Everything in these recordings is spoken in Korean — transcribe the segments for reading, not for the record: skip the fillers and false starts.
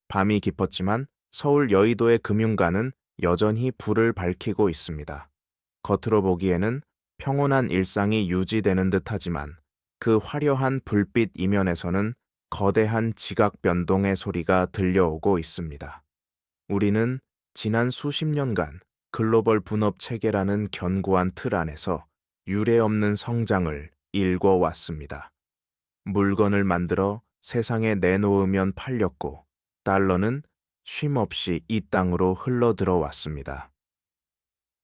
밤이 깊었지만 서울 여의도의 금융가는 여전히 불을 밝히고 있습니다. 겉으로 보기에는 평온한 일상이 유지되는 듯하지만 그 화려한 불빛 이면에서는 거대한 지각 변동의 소리가 들려오고 있습니다. 우리는 지난 수십 년간 글로벌 분업 체계라는 견고한 틀 안에서 유례없는 성장을 일궈왔습니다. 물건을 만들어 세상에 내놓으면 팔렸고 달러는 쉼없이 이 땅으로 흘러들어왔습니다.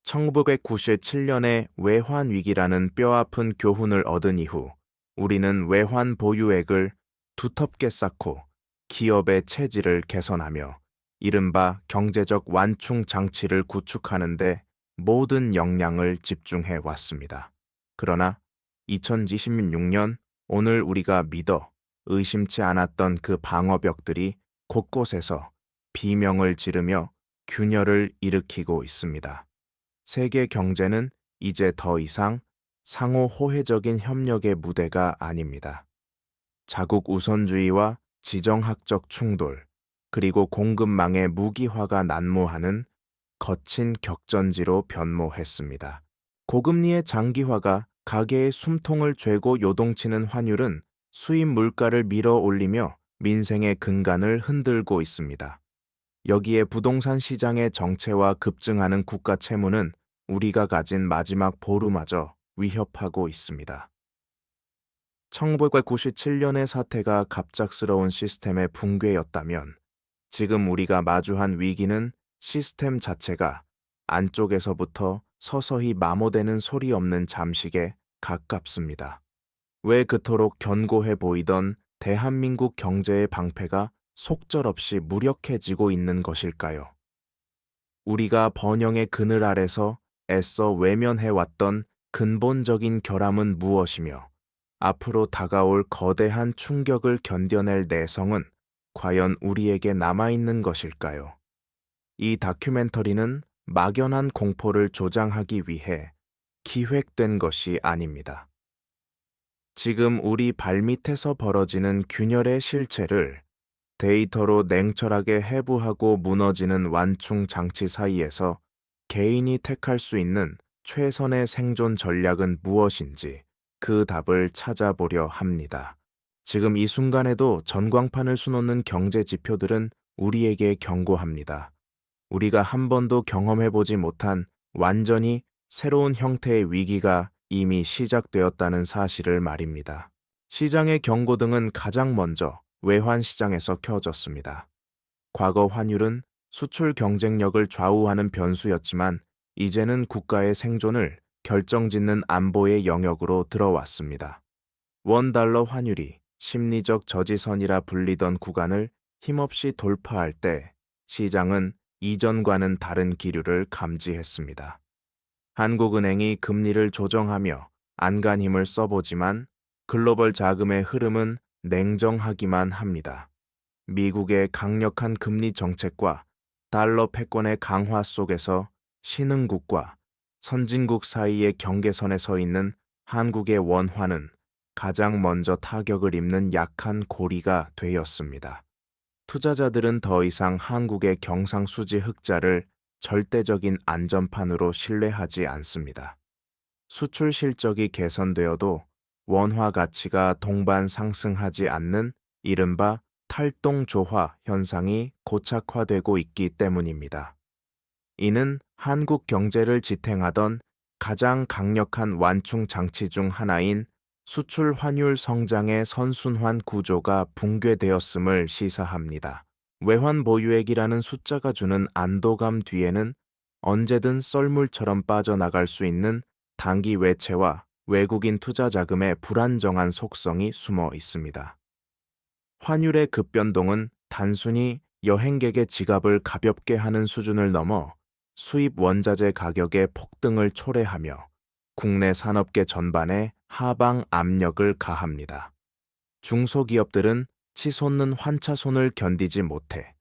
1997년에 외환 위기라는 뼈아픈 교훈을 얻은 이후 우리는 외환 보유액을 두텁게 쌓고 기업의 체질을 개선하며 이른바 경제적 완충 장치를 구축하는 데 모든 역량을 집중해 왔습니다. 그러나 2026년 오늘 우리가 믿어 의심치 않았던 그 방어벽들이 곳곳에서 비명을 지르며 균열을 일으키고 있습니다. 세계 경제는 이제 더 이상 상호 호혜적인 협력의 무대가 아닙니다. 자국 우선주의와 지정학적 충돌, 그리고 공급망의 무기화가 난무하는 거친 격전지로 변모했습니다. 고금리의 장기화가 가계의 숨통을 죄고 요동치는 환율은 수입 물가를 밀어 올리며 민생의 근간을 흔들고 있습니다. 여기에 부동산 시장의 정체와 급증하는 국가 채무는 우리가 가진 마지막 보루마저 위협하고 있습니다. 1997년의 사태가 갑작스러운 시스템의 붕괴였다면 지금 우리가 마주한 위기는 시스템 자체가 안쪽에서부터 서서히 마모되는 소리 없는 잠식에 가깝습니다. 왜 그토록 견고해 보이던 대한민국 경제의 방패가 속절없이 무력해지고 있는 것일까요? 우리가 번영의 그늘 아래서 애써 외면해왔던 근본적인 결함은 무엇이며 앞으로 다가올 거대한 충격을 견뎌낼 내성은 과연 우리에게 남아있는 것일까요? 이 다큐멘터리는 막연한 공포를 조장하기 위해 기획된 것이 아닙니다. 지금 우리 발밑에서 벌어지는 균열의 실체를 데이터로 냉철하게 해부하고 무너지는 완충 장치 사이에서 개인이 택할 수 있는 최선의 생존 전략은 무엇인지 그 답을 찾아보려 합니다. 지금 이 순간에도 전광판을 수놓는 경제 지표들은 우리에게 경고합니다. 우리가 한 번도 경험해보지 못한 완전히 새로운 형태의 위기가 이미 시작되었다는 사실을 말입니다. 시장의 경고등은 가장 먼저 외환 시장에서 켜졌습니다. 과거 환율은 수출 경쟁력을 좌우하는 변수였지만 이제는 국가의 생존을 결정짓는 안보의 영역으로 들어왔습니다. 원달러 환율이 심리적 저지선이라 불리던 구간을 힘없이 돌파할 때 시장은 이전과는 다른 기류를 감지했습니다. 한국은행이 금리를 조정하며 안간힘을 써보지만 글로벌 자금의 흐름은 냉정하기만 합니다. 미국의 강력한 금리 정책과 달러 패권의 강화 속에서 신흥국과 선진국 사이의 경계선에 서 있는 한국의 원화는 가장 먼저 타격을 입는 약한 고리가 되었습니다. 투자자들은 더 이상 한국의 경상수지 흑자를 절대적인 안전판으로 신뢰하지 않습니다. 수출 실적이 개선되어도 원화 가치가 동반 상승하지 않는 이른바 탈동조화 현상이 고착화되고 있기 때문입니다. 이는 한국 경제를 지탱하던 가장 강력한 완충 장치 중 하나인 수출 환율 성장의 선순환 구조가 붕괴되었음을 시사합니다. 외환 보유액이라는 숫자가 주는 안도감 뒤에는 언제든 썰물처럼 빠져나갈 수 있는 단기 외채와 외국인 투자 자금의 불안정한 속성이 숨어 있습니다. 환율의 급변동은 단순히 여행객의 지갑을 가볍게 하는 수준을 넘어 수입 원자재 가격의 폭등을 초래하며 국내 산업계 전반에 하방 압력을 가합니다. 중소기업들은 치솟는 환차손을 견디지 못해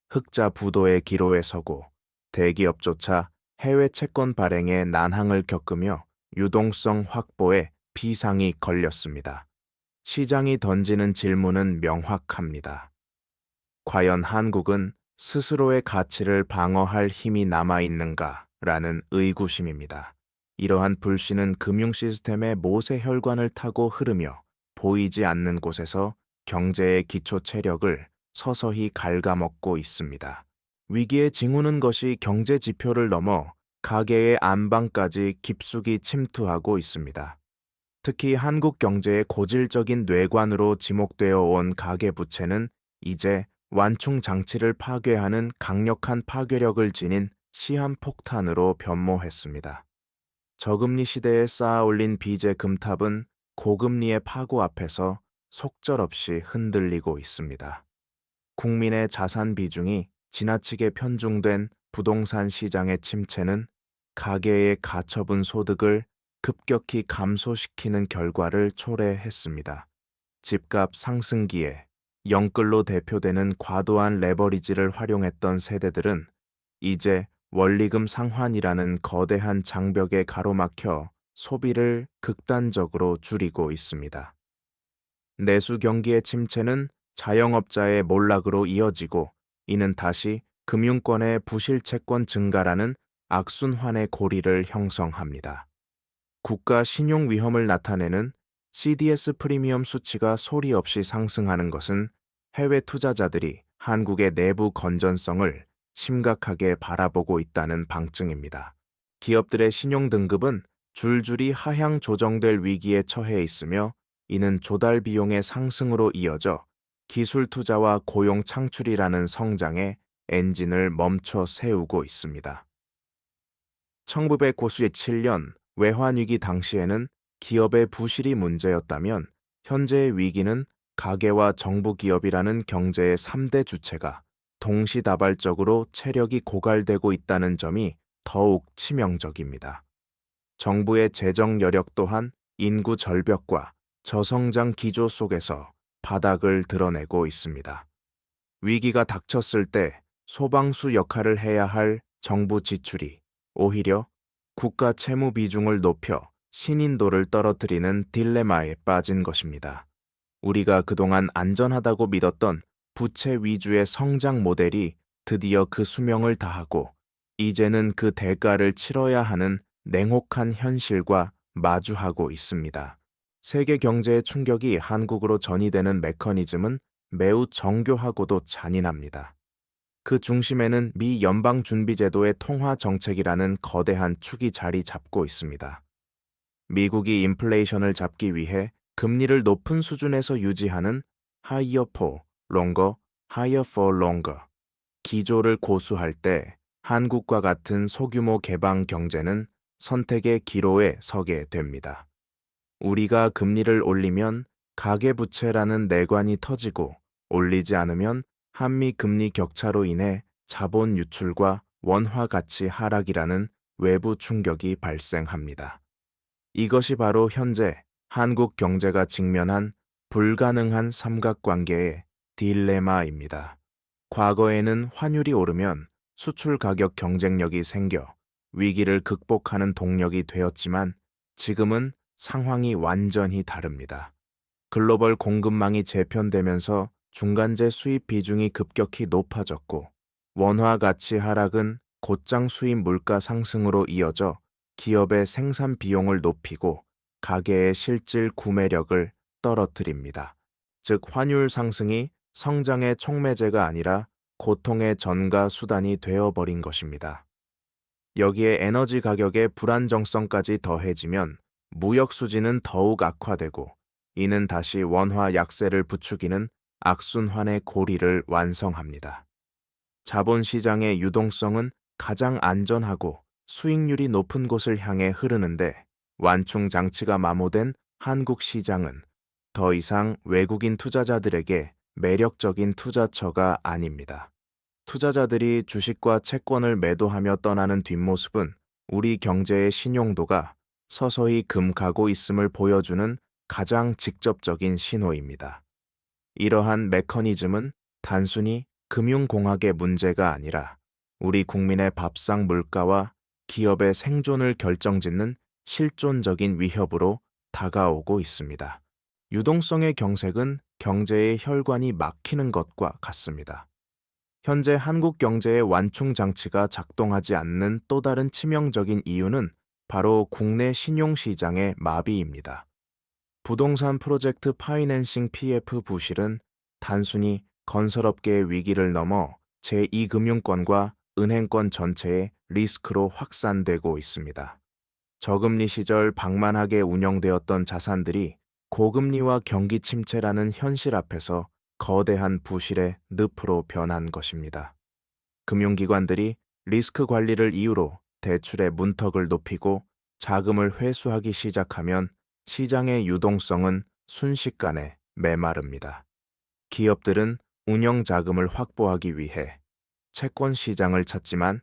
흑자 부도의 기로에 서고 대기업조차 해외 채권 발행에 난항을 겪으며 유동성 확보에 비상이 걸렸습니다. 시장이 던지는 질문은 명확합니다. 과연 한국은 스스로의 가치를 방어할 힘이 남아있는가라는 의구심입니다. 이러한 불신은 금융 시스템의 모세혈관을 타고 흐르며 보이지 않는 곳에서 경제의 기초 체력을 서서히 갉아먹고 있습니다. 위기의 징후는 것이 경제 지표를 넘어 가계의 안방까지 깊숙이 침투하고 있습니다. 특히 한국 경제의 고질적인 뇌관으로 지목되어 온 가계부채는 이제 완충 장치를 파괴하는 강력한 파괴력을 지닌 시한폭탄으로 변모했습니다. 저금리 시대에 쌓아올린 빚의 금탑은 고금리의 파고 앞에서 속절없이 흔들리고 있습니다. 국민의 자산 비중이 지나치게 편중된 부동산 시장의 침체는 가계의 가처분 소득을 급격히 감소시키는 결과를 초래했습니다. 집값 상승기에 영끌로 대표되는 과도한 레버리지를 활용했던 세대들은 이제 원리금 상환이라는 거대한 장벽에 가로막혀 소비를 극단적으로 줄이고 있습니다. 내수 경기의 침체는 자영업자의 몰락으로 이어지고 이는 다시 금융권의 부실 채권 증가라는 악순환의 고리를 형성합니다. 국가 신용 위험을 나타내는 CDS 프리미엄 수치가 소리 없이 상승하는 것은 해외 투자자들이 한국의 내부 건전성을 심각하게 바라보고 있다는 방증입니다. 기업들의 신용 등급은 줄줄이 하향 조정될 위기에 처해 있으며 이는 조달 비용의 상승으로 이어져 기술 투자와 고용 창출이라는 성장의 엔진을 멈춰 세우고 있습니다. 1997년 외환위기 당시에는 기업의 부실이 문제였다면 현재의 위기는 가계와 정부 기업이라는 경제의 3대 주체가 동시다발적으로 체력이 고갈되고 있다는 점이 더욱 치명적입니다. 정부의 재정 여력 또한 인구 절벽과 저성장 기조 속에서 바닥을 드러내고 있습니다. 위기가 닥쳤을 때 소방수 역할을 해야 할 정부 지출이 오히려 국가 채무 비중을 높여 신인도를 떨어뜨리는 딜레마에 빠진 것입니다. 우리가 그동안 안전하다고 믿었던 부채 위주의 성장 모델이 드디어 그 수명을 다하고 이제는 그 대가를 치러야 하는 냉혹한 현실과 마주하고 있습니다. 세계 경제의 충격이 한국으로 전이되는 메커니즘은 매우 정교하고도 잔인합니다. 그 중심에는 미 연방준비제도의 통화 정책이라는 거대한 축이 자리 잡고 있습니다. 미국이 인플레이션을 잡기 위해 금리를 높은 수준에서 유지하는 higher for longer, higher for longer 기조를 고수할 때 한국과 같은 소규모 개방 경제는 선택의 기로에 서게 됩니다. 우리가 금리를 올리면 가계부채라는 내관이 터지고 올리지 않으면 한미 금리 격차로 인해 자본 유출과 원화 가치 하락이라는 외부 충격이 발생합니다. 이것이 바로 현재 한국 경제가 직면한 불가능한 삼각관계의 딜레마입니다. 과거에는 환율이 오르면 수출 가격 경쟁력이 생겨 위기를 극복하는 동력이 되었지만 지금은 상황이 완전히 다릅니다. 글로벌 공급망이 재편되면서 중간재 수입 비중이 급격히 높아졌고 원화 가치 하락은 곧장 수입 물가 상승으로 이어져 기업의 생산 비용을 높이고 가계의 실질 구매력을 떨어뜨립니다. 즉 환율 상승이 성장의 촉매제가 아니라 고통의 전가 수단이 되어버린 것입니다. 여기에 에너지 가격의 불안정성까지 더해지면 무역 수지는 더욱 악화되고 이는 다시 원화 약세를 부추기는 악순환의 고리를 완성합니다. 자본시장의 유동성은 가장 안전하고 수익률이 높은 곳을 향해 흐르는데 완충 장치가 마모된 한국 시장은 더 이상 외국인 투자자들에게 매력적인 투자처가 아닙니다. 투자자들이 주식과 채권을 매도하며 떠나는 뒷모습은 우리 경제의 신용도가 서서히 금가고 있음을 보여주는 가장 직접적인 신호입니다. 이러한 메커니즘은 단순히 금융공학의 문제가 아니라 우리 국민의 밥상 물가와 기업의 생존을 결정짓는 실존적인 위협으로 다가오고 있습니다. 유동성의 경색은 경제의 혈관이 막히는 것과 같습니다. 현재 한국 경제의 완충 장치가 작동하지 않는 또 다른 치명적인 이유는 바로 국내 신용시장의 마비입니다. 부동산 프로젝트 파이낸싱 PF 부실은 단순히 건설업계의 위기를 넘어 제2금융권과 은행권 전체의 리스크로 확산되고 있습니다. 저금리 시절 방만하게 운영되었던 자산들이 고금리와 경기 침체라는 현실 앞에서 거대한 부실의 늪으로 변한 것입니다. 금융기관들이 리스크 관리를 이유로 대출의 문턱을 높이고 자금을 회수하기 시작하면 시장의 유동성은 순식간에 메마릅니다. 기업들은 운영 자금을 확보하기 위해 채권 시장을 찾지만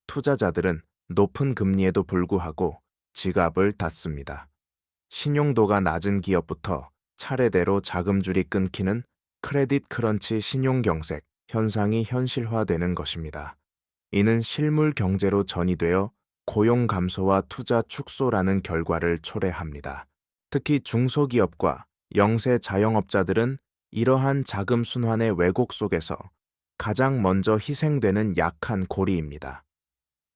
투자자들은 높은 금리에도 불구하고 지갑을 닫습니다. 신용도가 낮은 기업부터 차례대로 자금줄이 끊기는 크레딧 크런치 신용경색 현상이 현실화되는 것입니다. 이는 실물 경제로 전이되어 고용 감소와 투자 축소라는 결과를 초래합니다. 특히 중소기업과 영세 자영업자들은 이러한 자금 순환의 왜곡 속에서 가장 먼저 희생되는 약한 고리입니다.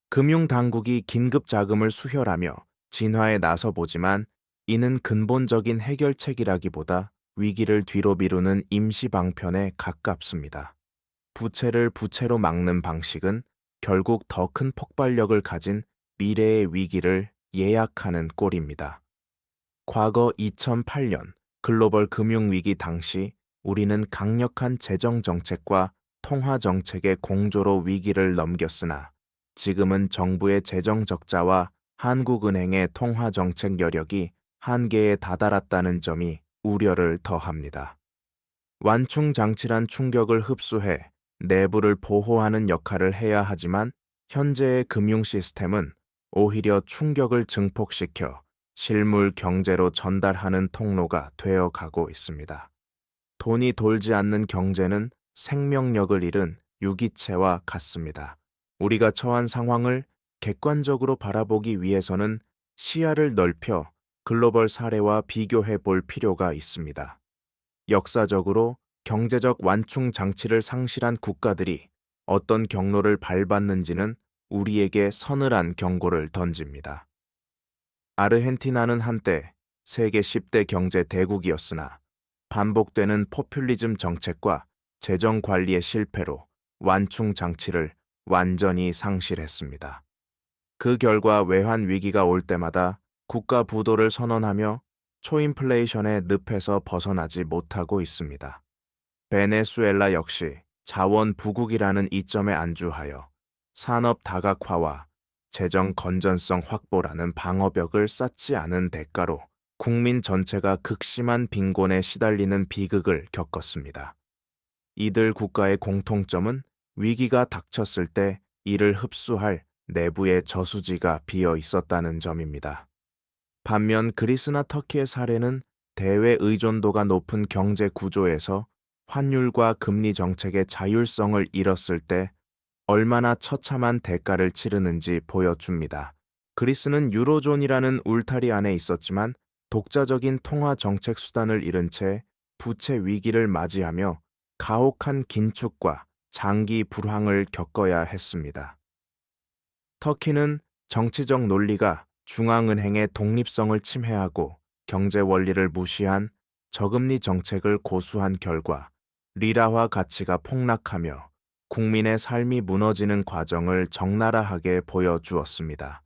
금융당국이 긴급 자금을 수혈하며 진화에 나서보지만 이는 근본적인 해결책이라기보다 위기를 뒤로 미루는 임시 방편에 가깝습니다. 부채를 부채로 막는 방식은 결국 더 큰 폭발력을 가진 미래의 위기를 예약하는 꼴입니다. 과거 2008년 글로벌 금융위기 당시 우리는 강력한 재정정책과 통화정책의 공조로 위기를 넘겼으나 지금은 정부의 재정적자와 한국은행의 통화정책 여력이 한계에 다다랐다는 점이 우려를 더합니다. 완충장치란 충격을 흡수해 내부를 보호하는 역할을 해야 하지만 현재의 금융 시스템은 오히려 충격을 증폭시켜 실물 경제로 전달하는 통로가 되어 가고 있습니다. 돈이 돌지 않는 경제는 생명력을 잃은 유기체와 같습니다. 우리가 처한 상황을 객관적으로 바라보기 위해서는 시야를 넓혀 글로벌 사례와 비교해 볼 필요가 있습니다. 역사적으로 경제적 완충 장치를 상실한 국가들이 어떤 경로를 밟았는지는 우리에게 서늘한 경고를 던집니다. 아르헨티나는 한때 세계 10대 경제 대국이었으나 반복되는 포퓰리즘 정책과 재정 관리의 실패로 완충 장치를 완전히 상실했습니다. 그 결과 외환 위기가 올 때마다 국가 부도를 선언하며 초인플레이션의 늪에서 벗어나지 못하고 있습니다. 베네수엘라 역시 자원 부국이라는 이점에 안주하여 산업 다각화와 재정 건전성 확보라는 방어벽을 쌓지 않은 대가로 국민 전체가 극심한 빈곤에 시달리는 비극을 겪었습니다. 이들 국가의 공통점은 위기가 닥쳤을 때 이를 흡수할 내부의 저수지가 비어 있었다는 점입니다. 반면 그리스나 터키의 사례는 대외 의존도가 높은 경제 구조에서 환율과 금리 정책의 자율성을 잃었을 때 얼마나 처참한 대가를 치르는지 보여줍니다. 그리스는 유로존이라는 울타리 안에 있었지만 독자적인 통화 정책 수단을 잃은 채 부채 위기를 맞이하며 가혹한 긴축과 장기 불황을 겪어야 했습니다. 터키는 정치적 논리가 중앙은행의 독립성을 침해하고 경제 원리를 무시한 저금리 정책을 고수한 결과 리라화 가치가 폭락하며 국민의 삶이 무너지는 과정을 적나라하게 보여주었습니다.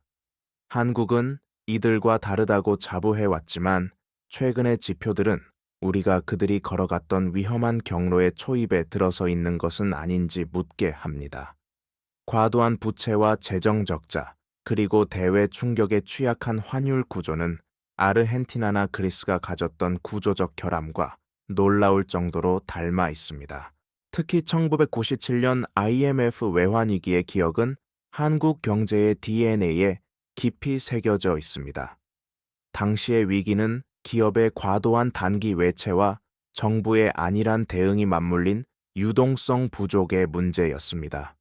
한국은 이들과 다르다고 자부해왔지만 최근의 지표들은 우리가 그들이 걸어갔던 위험한 경로의 초입에 들어서 있는 것은 아닌지 묻게 합니다. 과도한 부채와 재정 적자, 그리고 대외 충격에 취약한 환율 구조는 아르헨티나나 그리스가 가졌던 구조적 결함과 놀라울 정도로 닮아 있습니다. 특히 1997년 IMF 외환위기의 기억은 한국 경제의 DNA에 깊이 새겨져 있습니다. 당시의 위기는 기업의 과도한 단기 외채와 정부의 안일한 대응이 맞물린 유동성 부족의 문제였습니다.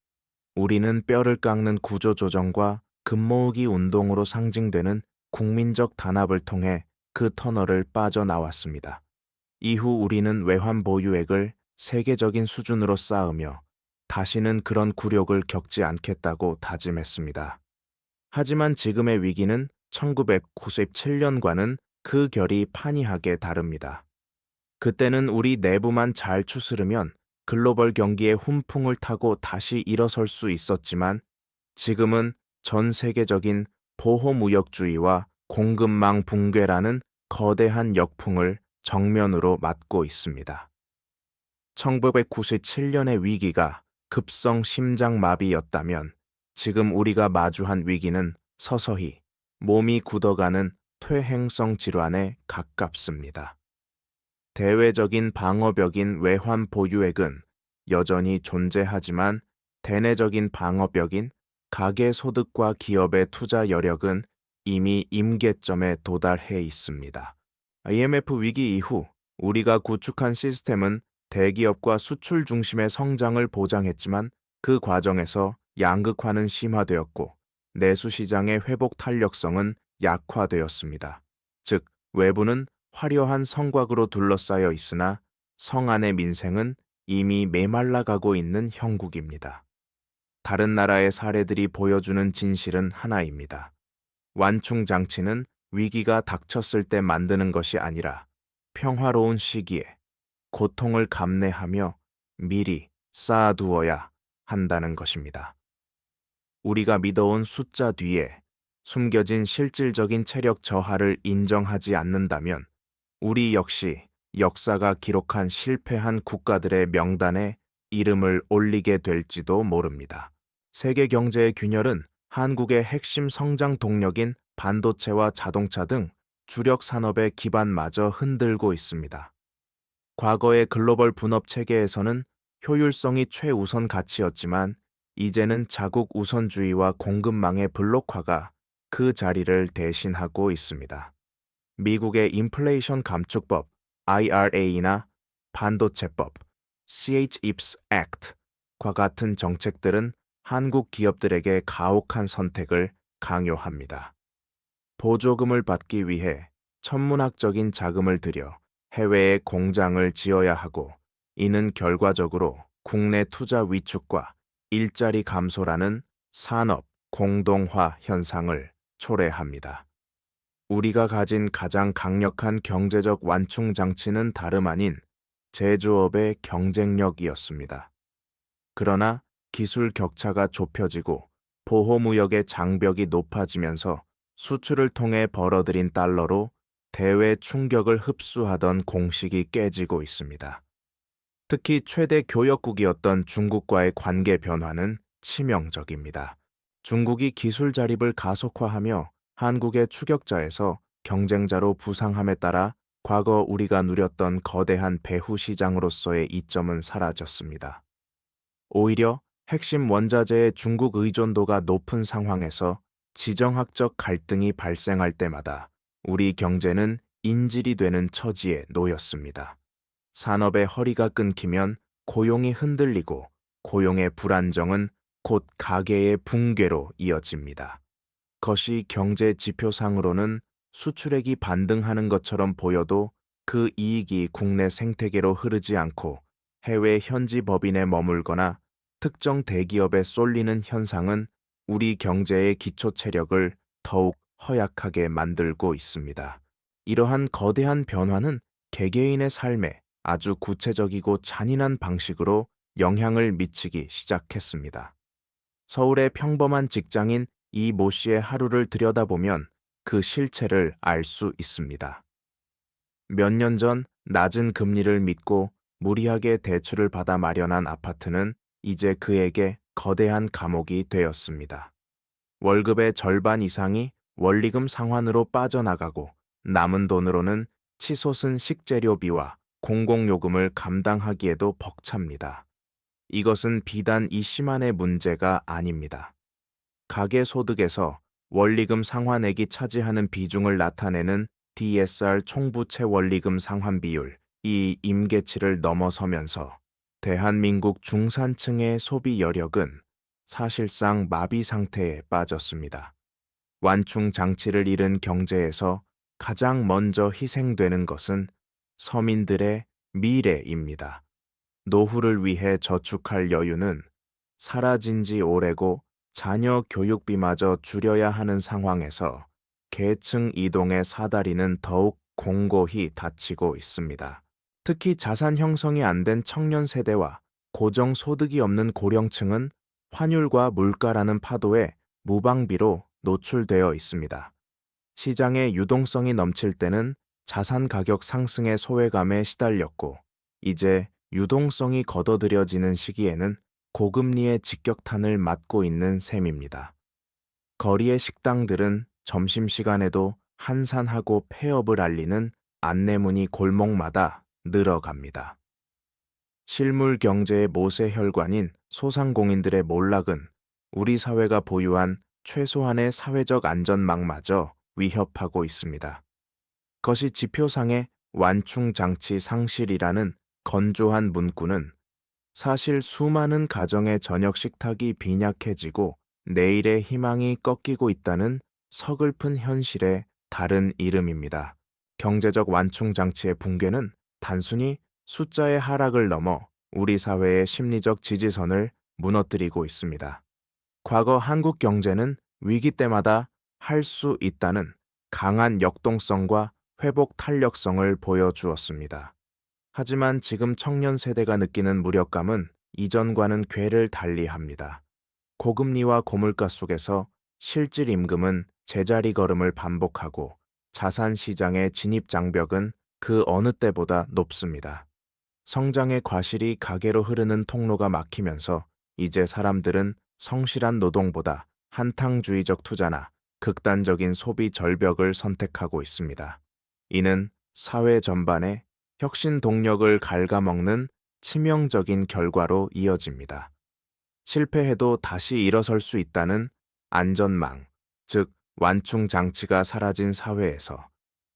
우리는 뼈를 깎는 구조조정과 금모으기 운동으로 상징되는 국민적 단합을 통해 그 터널을 빠져나왔습니다. 이후 우리는 외환 보유액을 세계적인 수준으로 쌓으며 다시는 그런 굴욕을 겪지 않겠다고 다짐했습니다. 하지만 지금의 위기는 1997년과는 그 결이 판이하게 다릅니다. 그때는 우리 내부만 잘 추스르면 글로벌 경기의 훈풍을 타고 다시 일어설 수 있었지만 지금은 전 세계적인 보호무역주의와 공급망 붕괴라는 거대한 역풍을 정면으로 맞고 있습니다. 1997년의 위기가 급성 심장마비였다면 지금 우리가 마주한 위기는 서서히 몸이 굳어가는 퇴행성 질환에 가깝습니다. 대외적인 방어벽인 외환 보유액은 여전히 존재하지만 대내적인 방어벽인 가계소득과 기업의 투자 여력은 이미 임계점에 도달해 있습니다. IMF 위기 이후 우리가 구축한 시스템은 대기업과 수출 중심의 성장을 보장했지만 그 과정에서 양극화는 심화되었고 내수시장의 회복 탄력성은 약화되었습니다. 즉, 외부는 화려한 성곽으로 둘러싸여 있으나 성 안의 민생은 이미 메말라가고 있는 형국입니다. 다른 나라의 사례들이 보여주는 진실은 하나입니다. 완충 장치는 위기가 닥쳤을 때 만드는 것이 아니라 평화로운 시기에 고통을 감내하며 미리 쌓아두어야 한다는 것입니다. 우리가 믿어온 숫자 뒤에 숨겨진 실질적인 체력 저하를 인정하지 않는다면 우리 역시 역사가 기록한 실패한 국가들의 명단에 이름을 올리게 될지도 모릅니다. 세계 경제의 균열은 한국의 핵심 성장 동력인 반도체와 자동차 등 주력 산업의 기반마저 흔들고 있습니다. 과거의 글로벌 분업 체계에서는 효율성이 최우선 가치였지만 이제는 자국 우선주의와 공급망의 블록화가 그 자리를 대신하고 있습니다. 미국의 인플레이션 감축법 IRA나 반도체법 CHIPS Act과 같은 정책들은 한국 기업들에게 가혹한 선택을 강요합니다. 보조금을 받기 위해 천문학적인 자금을 들여 해외에 공장을 지어야 하고 이는 결과적으로 국내 투자 위축과 일자리 감소라는 산업 공동화 현상을 초래합니다. 우리가 가진 가장 강력한 경제적 완충 장치는 다름 아닌 제조업의 경쟁력이었습니다. 그러나 기술 격차가 좁혀지고 보호무역의 장벽이 높아지면서 수출을 통해 벌어들인 달러로 대외 충격을 흡수하던 공식이 깨지고 있습니다. 특히 최대 교역국이었던 중국과의 관계 변화는 치명적입니다. 중국이 기술 자립을 가속화하며 한국의 추격자에서 경쟁자로 부상함에 따라 과거 우리가 누렸던 거대한 배후 시장으로서의 이점은 사라졌습니다. 오히려 핵심 원자재의 중국 의존도가 높은 상황에서 지정학적 갈등이 발생할 때마다 우리 경제는 인질이 되는 처지에 놓였습니다. 산업의 허리가 끊기면 고용이 흔들리고 고용의 불안정은 곧 가계의 붕괴로 이어집니다. 것이 경제 지표상으로는 수출액이 반등하는 것처럼 보여도 그 이익이 국내 생태계로 흐르지 않고 해외 현지 법인에 머물거나 특정 대기업에 쏠리는 현상은 우리 경제의 기초 체력을 더욱 허약하게 만들고 있습니다. 이러한 거대한 변화는 개개인의 삶에 아주 구체적이고 잔인한 방식으로 영향을 미치기 시작했습니다. 서울의 평범한 직장인 이 모 씨의 하루를 들여다보면 그 실체를 알 수 있습니다. 몇 년 전 낮은 금리를 믿고 무리하게 대출을 받아 마련한 아파트는 이제 그에게 거대한 감옥이 되었습니다. 월급의 절반 이상이 원리금 상환으로 빠져나가고 남은 돈으로는 치솟은 식재료비와 공공요금을 감당하기에도 벅찹니다. 이것은 비단 이 씨만의 문제가 아닙니다. 가계소득에서 원리금 상환액이 차지하는 비중을 나타내는 DSR 총부채 원리금 상환 비율, 이 임계치를 넘어서면서 대한민국 중산층의 소비 여력은 사실상 마비 상태에 빠졌습니다. 완충 장치를 잃은 경제에서 가장 먼저 희생되는 것은 서민들의 미래입니다. 노후를 위해 저축할 여유는 사라진 지 오래고 자녀 교육비마저 줄여야 하는 상황에서 계층 이동의 사다리는 더욱 공고히 닫히고 있습니다. 특히 자산 형성이 안 된 청년 세대와 고정 소득이 없는 고령층은 환율과 물가라는 파도에 무방비로 노출되어 있습니다. 시장의 유동성이 넘칠 때는 자산 가격 상승의 소외감에 시달렸고, 이제 유동성이 걷어들여지는 시기에는 고금리의 직격탄을 맞고 있는 셈입니다. 거리의 식당들은 점심시간에도 한산하고 폐업을 알리는 안내문이 골목마다 늘어갑니다. 실물 경제의 모세혈관인 소상공인들의 몰락은 우리 사회가 보유한 최소한의 사회적 안전망마저 위협하고 있습니다. 그것이 지표상의 완충장치 상실이라는 건조한 문구는 사실 수많은 가정의 저녁 식탁이 빈약해지고 내일의 희망이 꺾이고 있다는 서글픈 현실의 다른 이름입니다. 경제적 완충장치의 붕괴는 단순히 숫자의 하락을 넘어 우리 사회의 심리적 지지선을 무너뜨리고 있습니다. 과거 한국 경제는 위기 때마다 할 수 있다는 강한 역동성과 회복 탄력성을 보여주었습니다. 하지만 지금 청년 세대가 느끼는 무력감은 이전과는 궤를 달리합니다. 고금리와 고물가 속에서 실질 임금은 제자리 걸음을 반복하고 자산 시장의 진입 장벽은 그 어느 때보다 높습니다. 성장의 과실이 가계로 흐르는 통로가 막히면서 이제 사람들은 성실한 노동보다 한탕주의적 투자나 극단적인 소비 절벽을 선택하고 있습니다. 이는 사회 전반에 혁신 동력을 갉아먹는 치명적인 결과로 이어집니다. 실패해도 다시 일어설 수 있다는 안전망, 즉 완충 장치가 사라진 사회에서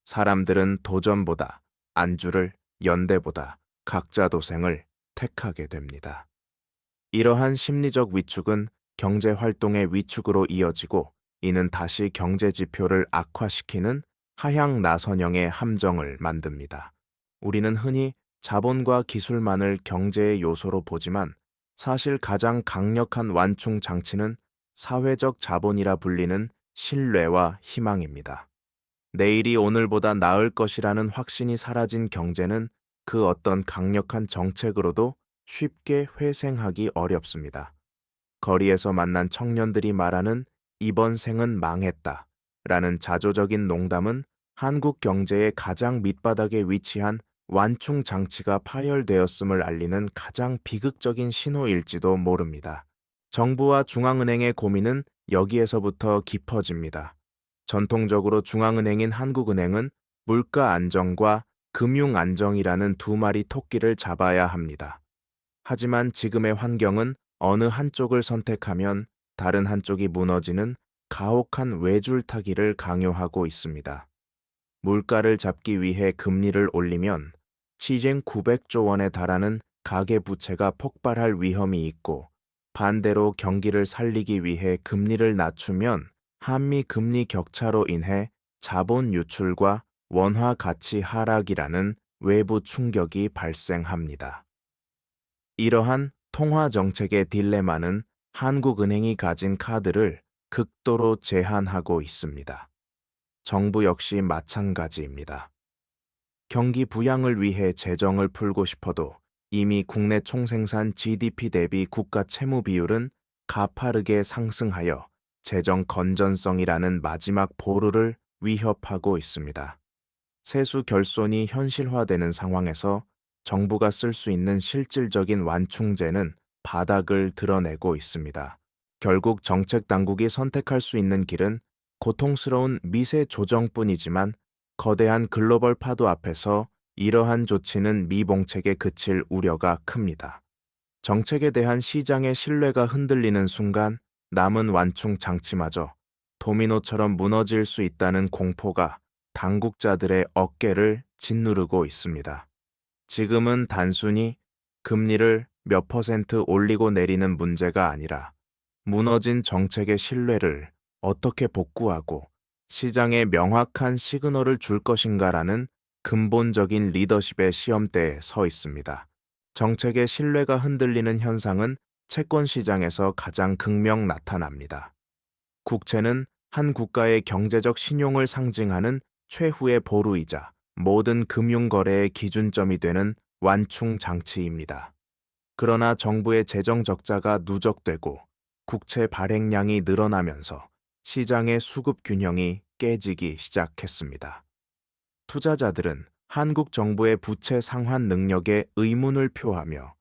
사람들은 도전보다 안주를, 연대보다 각자 도생을 택하게 됩니다. 이러한 심리적 위축은 경제 활동의 위축으로 이어지고, 이는 다시 경제 지표를 악화시키는 하향 나선형의 함정을 만듭니다. 우리는 흔히 자본과 기술만을 경제의 요소로 보지만 사실 가장 강력한 완충 장치는 사회적 자본이라 불리는 신뢰와 희망입니다. 내일이 오늘보다 나을 것이라는 확신이 사라진 경제는 그 어떤 강력한 정책으로도 쉽게 회생하기 어렵습니다. 거리에서 만난 청년들이 말하는 이번 생은 망했다 라는 자조적인 농담은 한국 경제의 가장 밑바닥에 위치한 완충 장치가 파열되었음을 알리는 가장 비극적인 신호일지도 모릅니다. 정부와 중앙은행의 고민은 여기에서부터 깊어집니다. 전통적으로 중앙은행인 한국은행은 물가 안정과 금융 안정이라는 두 마리 토끼를 잡아야 합니다. 하지만 지금의 환경은 어느 한쪽을 선택하면 다른 한쪽이 무너지는 가혹한 외줄타기를 강요하고 있습니다. 물가를 잡기 위해 금리를 올리면 시중 900조 원에 달하는 가계부채가 폭발할 위험이 있고, 반대로 경기를 살리기 위해 금리를 낮추면 한미 금리 격차로 인해 자본 유출과 원화 가치 하락이라는 외부 충격이 발생합니다. 이러한 통화 정책의 딜레마는 한국은행이 가진 카드를 극도로 제한하고 있습니다. 정부 역시 마찬가지입니다. 경기 부양을 위해 재정을 풀고 싶어도 이미 국내 총생산 GDP 대비 국가 채무 비율은 가파르게 상승하여 재정 건전성이라는 마지막 보루를 위협하고 있습니다. 세수 결손이 현실화되는 상황에서 정부가 쓸 수 있는 실질적인 완충제는 바닥을 드러내고 있습니다. 결국 정책 당국이 선택할 수 있는 길은 고통스러운 미세 조정뿐이지만, 거대한 글로벌 파도 앞에서 이러한 조치는 미봉책에 그칠 우려가 큽니다. 정책에 대한 시장의 신뢰가 흔들리는 순간 남은 완충 장치마저 도미노처럼 무너질 수 있다는 공포가 당국자들의 어깨를 짓누르고 있습니다. 지금은 단순히 금리를 몇 퍼센트 올리고 내리는 문제가 아니라 무너진 정책의 신뢰를 어떻게 복구하고 시장에 명확한 시그널을 줄 것인가라는 근본적인 리더십의 시험대에 서 있습니다. 정책의 신뢰가 흔들리는 현상은 채권 시장에서 가장 극명 나타납니다. 국채는 한 국가의 경제적 신용을 상징하는 최후의 보루이자 모든 금융거래의 기준점이 되는 완충 장치입니다. 그러나 정부의 재정 적자가 누적되고 국채 발행량이 늘어나면서 시장의 수급 균형이 깨지기 시작했습니다. 투자자들은 한국 정부의 부채 상환 능력에 의문을 표하며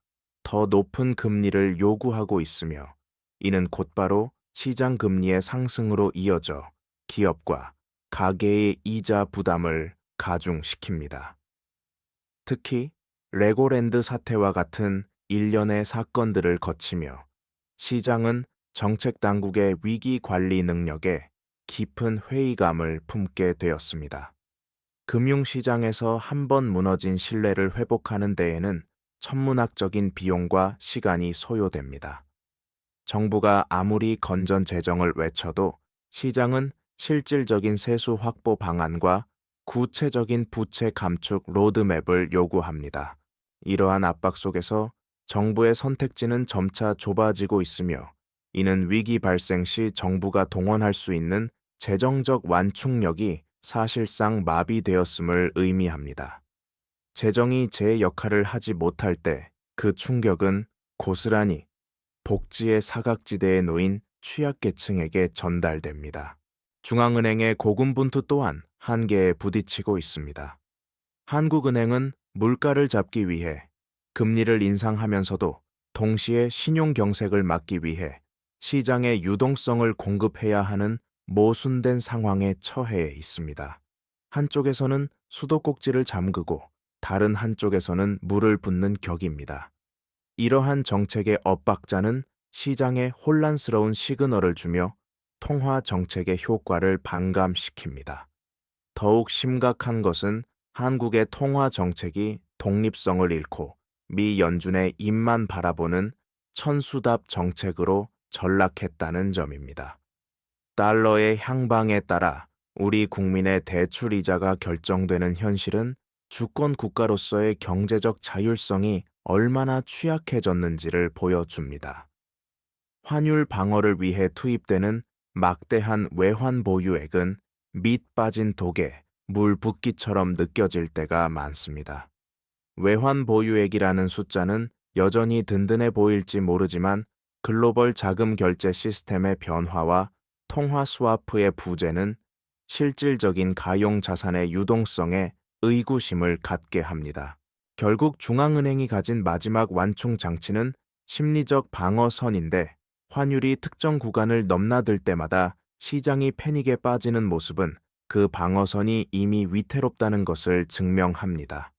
더 높은 금리를 요구하고 있으며, 이는 곧바로 시장 금리의 상승으로 이어져 기업과 가계의 이자 부담을 가중시킵니다. 특히 레고랜드 사태와 같은 일련의 사건들을 거치며 시장은 정책 당국의 위기 관리 능력에 깊은 회의감을 품게 되었습니다. 금융시장에서 한 번 무너진 신뢰를 회복하는 데에는 천문학적인 비용과 시간이 소요됩니다. 정부가 아무리 건전 재정을 외쳐도 시장은 실질적인 세수 확보 방안과 구체적인 부채 감축 로드맵을 요구합니다. 이러한 압박 속에서 정부의 선택지는 점차 좁아지고 있으며, 이는 위기 발생 시 정부가 동원할 수 있는 재정적 완충력이 사실상 마비되었음을 의미합니다. 재정이 제 역할을 하지 못할 때 그 충격은 고스란히 복지의 사각지대에 놓인 취약계층에게 전달됩니다. 중앙은행의 고군분투 또한 한계에 부딪히고 있습니다. 한국은행은 물가를 잡기 위해 금리를 인상하면서도 동시에 신용경색을 막기 위해 시장의 유동성을 공급해야 하는 모순된 상황에 처해 있습니다. 한쪽에서는 수도꼭지를 잠그고 다른 한쪽에서는 물을 붓는 격입니다. 이러한 정책의 엇박자는 시장에 혼란스러운 시그널을 주며 통화 정책의 효과를 반감시킵니다. 더욱 심각한 것은 한국의 통화 정책이 독립성을 잃고 미 연준의 입만 바라보는 천수답 정책으로 전락했다는 점입니다. 달러의 향방에 따라 우리 국민의 대출 이자가 결정되는 현실은 주권 국가로서의 경제적 자율성이 얼마나 취약해졌는지를 보여줍니다. 환율 방어를 위해 투입되는 막대한 외환 보유액은 밑 빠진 독에 물 붓기처럼 느껴질 때가 많습니다. 외환 보유액이라는 숫자는 여전히 든든해 보일지 모르지만 글로벌 자금 결제 시스템의 변화와 통화 스와프의 부재는 실질적인 가용 자산의 유동성에 의구심을 갖게 합니다. 결국 중앙은행이 가진 마지막 완충 장치는 심리적 방어선인데, 환율이 특정 구간을 넘나들 때마다 시장이 패닉에 빠지는 모습은 그 방어선이 이미 위태롭다는 것을 증명합니다.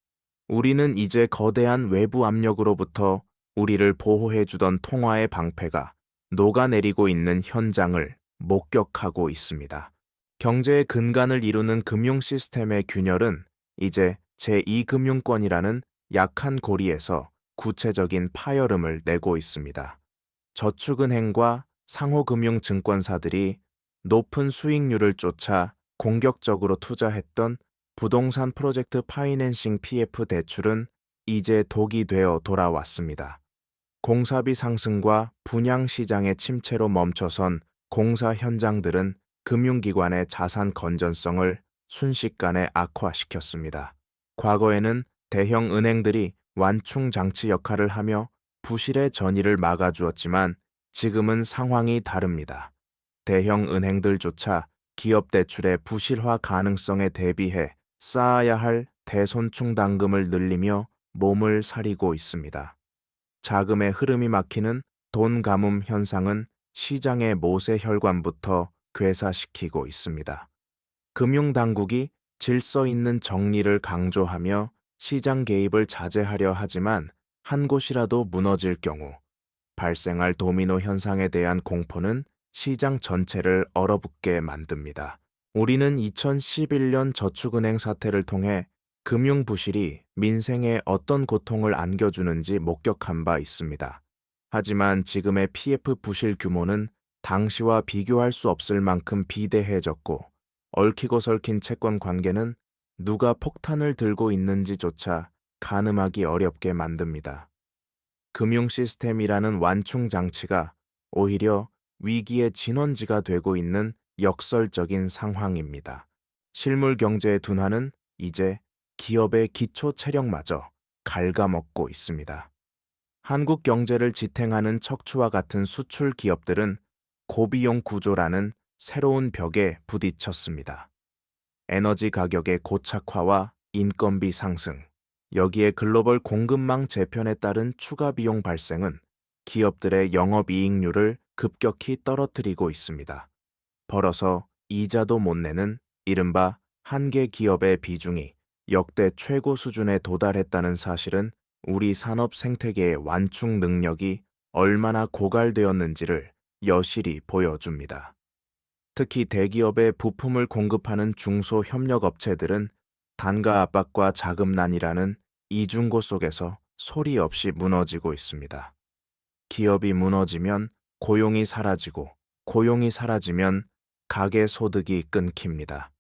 우리는 이제 거대한 외부 압력으로부터 우리를 보호해주던 통화의 방패가 녹아내리고 있는 현장을 목격하고 있습니다. 경제의 근간을 이루는 금융 시스템의 균열은 이제 제2금융권이라는 약한 고리에서 구체적인 파열음을 내고 있습니다. 저축은행과 상호금융증권사들이 높은 수익률을 쫓아 공격적으로 투자했던 부동산 프로젝트 파이낸싱 PF 대출은 이제 독이 되어 돌아왔습니다. 공사비 상승과 분양시장의 침체로 멈춰선 공사 현장들은 금융기관의 자산 건전성을 순식간에 악화시켰습니다. 과거에는 대형 은행들이 완충 장치 역할을 하며 부실의 전이를 막아주었지만 지금은 상황이 다릅니다. 대형 은행들조차 기업 대출의 부실화 가능성에 대비해 쌓아야 할 대손충 당금을 늘리며 몸을 사리고 있습니다. 자금의 흐름이 막히는 돈 가뭄 현상은 시장의 모세 혈관부터 괴사시키고 있습니다. 금융당국이 질서 있는 정리를 강조하며 시장 개입을 자제하려 하지만 한 곳이라도 무너질 경우 발생할 도미노 현상에 대한 공포는 시장 전체를 얼어붙게 만듭니다. 우리는 2011년 저축은행 사태를 통해 금융 부실이 민생에 어떤 고통을 안겨주는지 목격한 바 있습니다. 하지만 지금의 PF 부실 규모는 당시와 비교할 수 없을 만큼 비대해졌고, 얽히고 설킨 채권 관계는 누가 폭탄을 들고 있는지조차 가늠하기 어렵게 만듭니다. 금융 시스템이라는 완충 장치가 오히려 위기의 진원지가 되고 있는 역설적인 상황입니다. 실물 경제의 둔화는 이제 기업의 기초 체력마저 갉아먹고 있습니다. 한국 경제를 지탱하는 척추와 같은 수출 기업들은 고비용 구조라는 새로운 벽에 부딪혔습니다. 에너지 가격의 고착화와 인건비 상승, 여기에 글로벌 공급망 재편에 따른 추가 비용 발생은 기업들의 영업이익률을 급격히 떨어뜨리고 있습니다. 벌어서 이자도 못 내는 이른바 한계 기업의 비중이 역대 최고 수준에 도달했다는 사실은 우리 산업 생태계의 완충 능력이 얼마나 고갈되었는지를 여실히 보여줍니다. 특히 대기업에 부품을 공급하는 중소협력업체들은 단가 압박과 자금난이라는 이중고 속에서 소리 없이 무너지고 있습니다. 기업이 무너지면 고용이 사라지고 고용이 사라지면 가계 소득이 끊깁니다.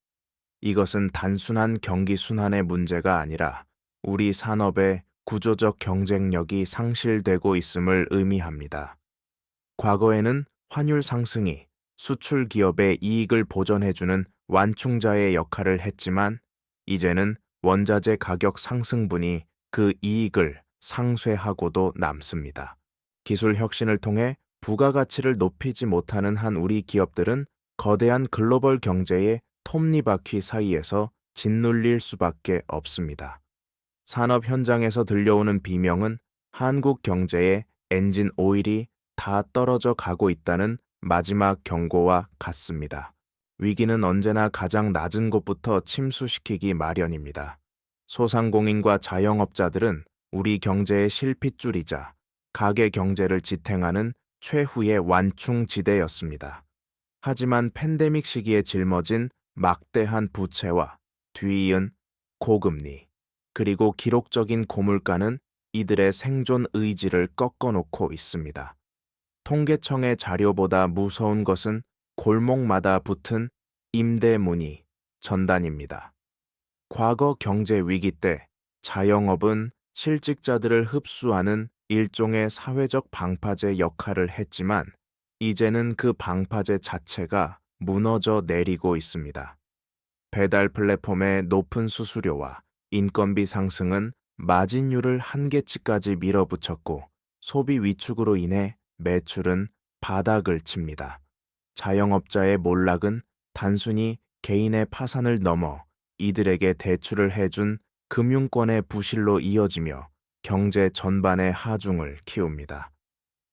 이것은 단순한 경기 순환의 문제가 아니라 우리 산업의 구조적 경쟁력이 상실되고 있음을 의미합니다. 과거에는 환율 상승이 수출 기업의 이익을 보전해주는 완충자의 역할을 했지만 이제는 원자재 가격 상승분이 그 이익을 상쇄하고도 남습니다. 기술 혁신을 통해 부가가치를 높이지 못하는 한 우리 기업들은 거대한 글로벌 경제의 톱니바퀴 사이에서 짓눌릴 수밖에 없습니다. 산업 현장에서 들려오는 비명은 한국 경제의 엔진 오일이 다 떨어져 가고 있다는 마지막 경고와 같습니다. 위기는 언제나 가장 낮은 곳부터 침수시키기 마련입니다. 소상공인과 자영업자들은 우리 경제의 실핏줄이자 가계 경제를 지탱하는 최후의 완충지대였습니다. 하지만 팬데믹 시기에 짊어진 막대한 부채와 뒤이은 고금리, 그리고 기록적인 고물가는 이들의 생존 의지를 꺾어놓고 있습니다. 통계청의 자료보다 무서운 것은 골목마다 붙은 임대 문의, 전단입니다. 과거 경제 위기 때 자영업은 실직자들을 흡수하는 일종의 사회적 방파제 역할을 했지만 이제는 그 방파제 자체가 무너져 내리고 있습니다. 배달 플랫폼의 높은 수수료와 인건비 상승은 마진율을 한계치까지 밀어붙였고 소비 위축으로 인해 매출은 바닥을 칩니다. 자영업자의 몰락은 단순히 개인의 파산을 넘어 이들에게 대출을 해준 금융권의 부실로 이어지며 경제 전반의 하중을 키웁니다.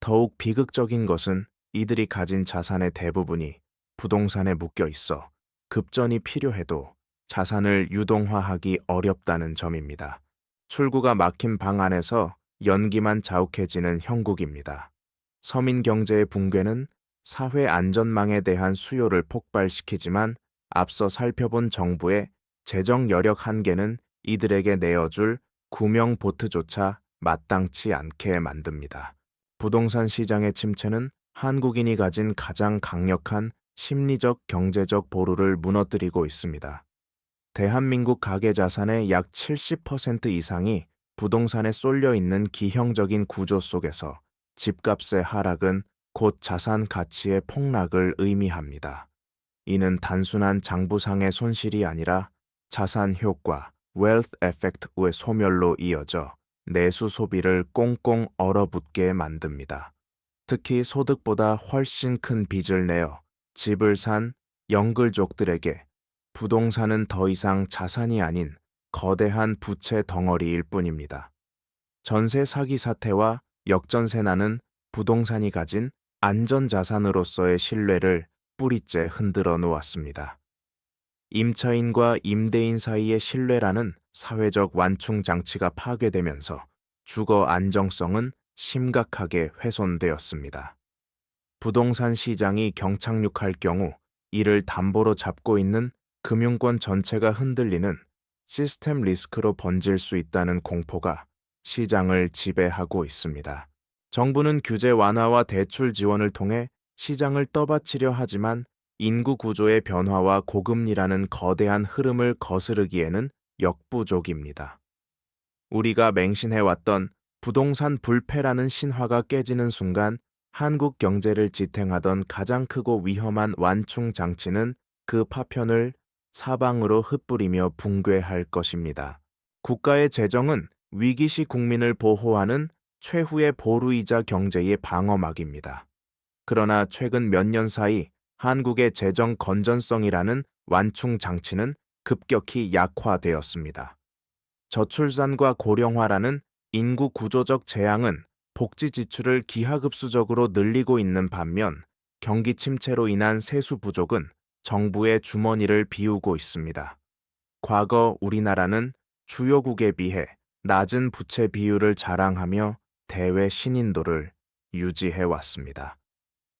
더욱 비극적인 것은 이들이 가진 자산의 대부분이 부동산에 묶여 있어 급전이 필요해도 자산을 유동화하기 어렵다는 점입니다. 출구가 막힌 방 안에서 연기만 자욱해지는 형국입니다. 서민 경제의 붕괴는 사회 안전망에 대한 수요를 폭발시키지만 앞서 살펴본 정부의 재정 여력 한계는 이들에게 내어줄 구명 보트조차 마땅치 않게 만듭니다. 부동산 시장의 침체는 한국인이 가진 가장 강력한 심리적 경제적 보루를 무너뜨리고 있습니다. 대한민국 가계자산의 약 70% 이상이 부동산에 쏠려 있는 기형적인 구조 속에서 집값의 하락은 곧 자산 가치의 폭락을 의미합니다. 이는 단순한 장부상의 손실이 아니라 자산 효과, wealth effect의 소멸로 이어져 내수 소비를 꽁꽁 얼어붙게 만듭니다. 특히 소득보다 훨씬 큰 빚을 내어 집을 산 영글족들에게 부동산은 더 이상 자산이 아닌 거대한 부채 덩어리일 뿐입니다. 전세 사기 사태와 역전세난은 부동산이 가진 안전자산으로서의 신뢰를 뿌리째 흔들어 놓았습니다. 임차인과 임대인 사이의 신뢰라는 사회적 완충 장치가 파괴되면서 주거 안정성은 심각하게 훼손되었습니다. 부동산 시장이 경착륙할 경우 이를 담보로 잡고 있는 금융권 전체가 흔들리는 시스템 리스크로 번질 수 있다는 공포가 시장을 지배하고 있습니다. 정부는 규제 완화와 대출 지원을 통해 시장을 떠받치려 하지만 인구 구조의 변화와 고금리라는 거대한 흐름을 거스르기에는 역부족입니다. 우리가 맹신해왔던 부동산 불패라는 신화가 깨지는 순간 한국 경제를 지탱하던 가장 크고 위험한 완충 장치는 그 파편을 사방으로 흩뿌리며 붕괴할 것입니다. 국가의 재정은 위기시 국민을 보호하는 최후의 보루이자 경제의 방어막입니다. 그러나 최근 몇 년 사이 한국의 재정 건전성이라는 완충 장치는 급격히 약화되었습니다. 저출산과 고령화라는 인구 구조적 재앙은 복지 지출을 기하급수적으로 늘리고 있는 반면 경기 침체로 인한 세수 부족은 정부의 주머니를 비우고 있습니다. 과거 우리나라는 주요국에 비해 낮은 부채 비율을 자랑하며 대외 신인도를 유지해 왔습니다.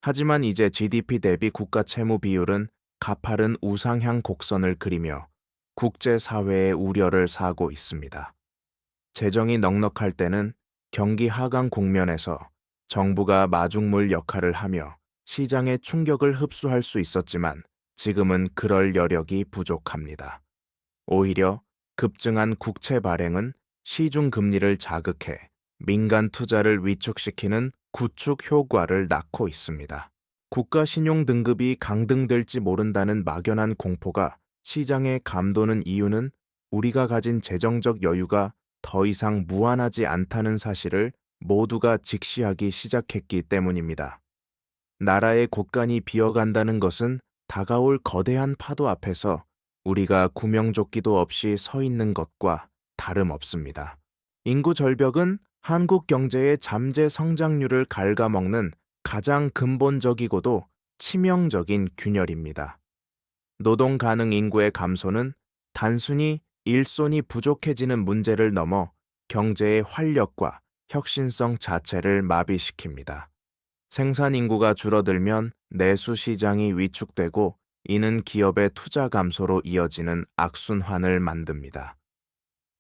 하지만 이제 GDP 대비 국가 채무 비율은 가파른 우상향 곡선을 그리며 국제사회의 우려를 사고 있습니다. 재정이 넉넉할 때는 경기 하강 국면에서 정부가 마중물 역할을 하며 시장의 충격을 흡수할 수 있었지만 지금은 그럴 여력이 부족합니다. 오히려 급증한 국채 발행은 시중 금리를 자극해 민간 투자를 위축시키는 구축 효과를 낳고 있습니다. 국가 신용 등급이 강등될지 모른다는 막연한 공포가 시장에 감도는 이유는 우리가 가진 재정적 여유가 더 이상 무한하지 않다는 사실을 모두가 직시하기 시작했기 때문입니다. 나라의 곳간이 비어간다는 것은 다가올 거대한 파도 앞에서 우리가 구명조끼도 없이 서 있는 것과 다름없습니다. 인구 절벽은 한국 경제의 잠재 성장률을 갉아먹는 가장 근본적이고도 치명적인 균열입니다. 노동 가능 인구의 감소는 단순히 일손이 부족해지는 문제를 넘어 경제의 활력과 혁신성 자체를 마비시킵니다. 생산 인구가 줄어들면 내수 시장이 위축되고 이는 기업의 투자 감소로 이어지는 악순환을 만듭니다.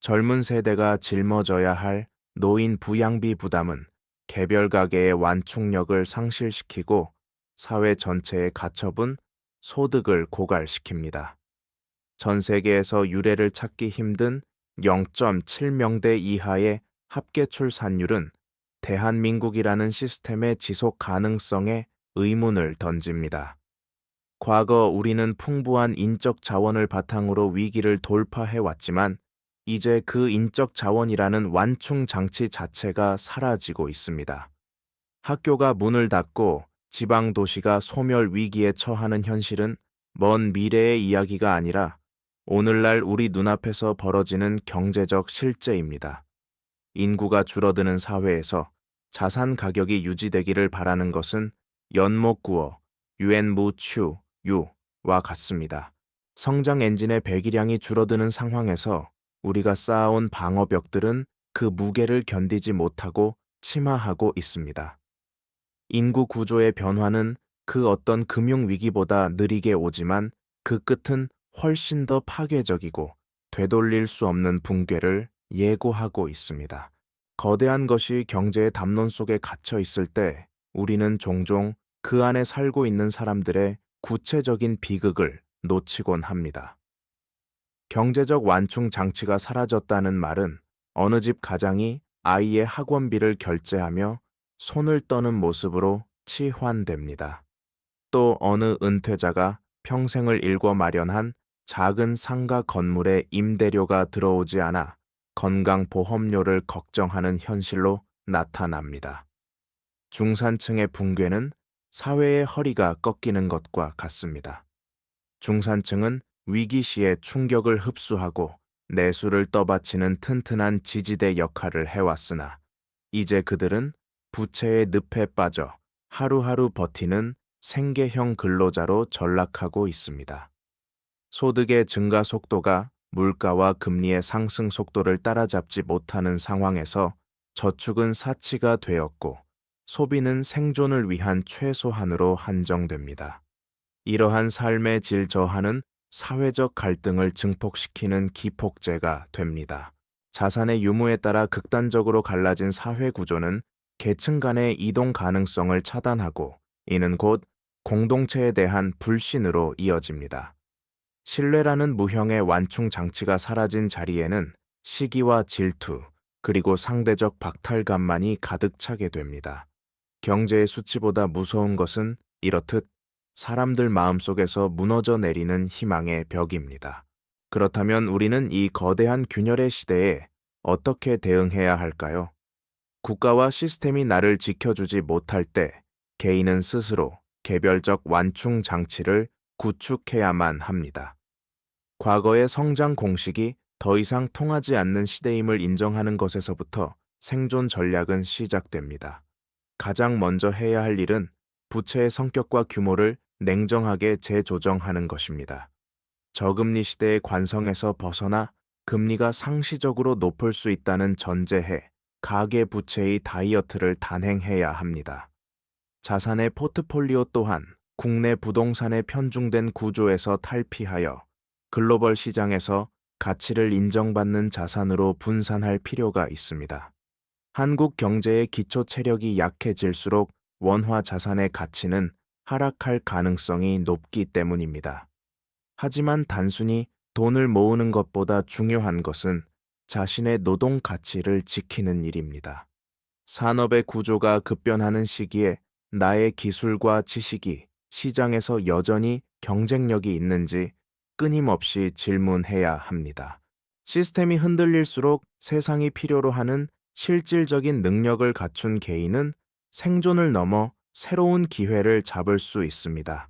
젊은 세대가 짊어져야 할 노인 부양비 부담은 개별 가계의 완충력을 상실시키고 사회 전체의 가처분, 소득을 고갈시킵니다. 전 세계에서 유례를 찾기 힘든 0.7명대 이하의 합계 출산율은 대한민국이라는 시스템의 지속 가능성에 의문을 던집니다. 과거 우리는 풍부한 인적 자원을 바탕으로 위기를 돌파해왔지만 이제 그 인적 자원이라는 완충 장치 자체가 사라지고 있습니다. 학교가 문을 닫고 지방 도시가 소멸 위기에 처하는 현실은 먼 미래의 이야기가 아니라 오늘날 우리 눈앞에서 벌어지는 경제적 실제입니다. 인구가 줄어드는 사회에서 자산 가격이 유지되기를 바라는 것은 연못 구어, 유엔무추, 유와 같습니다. 성장 엔진의 배기량이 줄어드는 상황에서 우리가 쌓아온 방어벽들은 그 무게를 견디지 못하고 침하하고 있습니다. 인구 구조의 변화는 그 어떤 금융위기보다 느리게 오지만 그 끝은 훨씬 더 파괴적이고 되돌릴 수 없는 붕괴를 예고하고 있습니다. 거대한 것이 경제의 담론 속에 갇혀 있을 때 우리는 종종 그 안에 살고 있는 사람들의 구체적인 비극을 놓치곤 합니다. 경제적 완충 장치가 사라졌다는 말은 어느 집 가장이 아이의 학원비를 결제하며 손을 떠는 모습으로 치환됩니다. 또 어느 은퇴자가 평생을 일궈 마련한 작은 상가 건물에 임대료가 들어오지 않아 건강보험료를 걱정하는 현실로 나타납니다. 중산층의 붕괴는 사회의 허리가 꺾이는 것과 같습니다. 중산층은 위기 시에 충격을 흡수하고 내수를 떠받치는 튼튼한 지지대 역할을 해왔으나 이제 그들은 부채의 늪에 빠져 하루하루 버티는 생계형 근로자로 전락하고 있습니다. 소득의 증가 속도가 물가와 금리의 상승 속도를 따라잡지 못하는 상황에서 저축은 사치가 되었고 소비는 생존을 위한 최소한으로 한정됩니다. 이러한 삶의 질 저하는 사회적 갈등을 증폭시키는 기폭제가 됩니다. 자산의 유무에 따라 극단적으로 갈라진 사회 구조는 계층 간의 이동 가능성을 차단하고 이는 곧 공동체에 대한 불신으로 이어집니다. 신뢰라는 무형의 완충 장치가 사라진 자리에는 시기와 질투, 그리고 상대적 박탈감만이 가득 차게 됩니다. 경제의 수치보다 무서운 것은 이렇듯 사람들 마음속에서 무너져 내리는 희망의 벽입니다. 그렇다면 우리는 이 거대한 균열의 시대에 어떻게 대응해야 할까요? 국가와 시스템이 나를 지켜주지 못할 때 개인은 스스로 개별적 완충 장치를 구축해야만 합니다. 과거의 성장 공식이 더 이상 통하지 않는 시대임을 인정하는 것에서부터 생존 전략은 시작됩니다. 가장 먼저 해야 할 일은 부채의 성격과 규모를 냉정하게 재조정하는 것입니다. 저금리 시대의 관성에서 벗어나 금리가 상시적으로 높을 수 있다는 전제해 가계 부채의 다이어트를 단행해야 합니다. 자산의 포트폴리오 또한 국내 부동산에 편중된 구조에서 탈피하여 글로벌 시장에서 가치를 인정받는 자산으로 분산할 필요가 있습니다. 한국 경제의 기초 체력이 약해질수록 원화 자산의 가치는 하락할 가능성이 높기 때문입니다. 하지만 단순히 돈을 모으는 것보다 중요한 것은 자신의 노동 가치를 지키는 일입니다. 산업의 구조가 급변하는 시기에 나의 기술과 지식이 시장에서 여전히 경쟁력이 있는지 끊임없이 질문해야 합니다. 시스템이 흔들릴수록 세상이 필요로 하는 실질적인 능력을 갖춘 개인은 생존을 넘어 새로운 기회를 잡을 수 있습니다.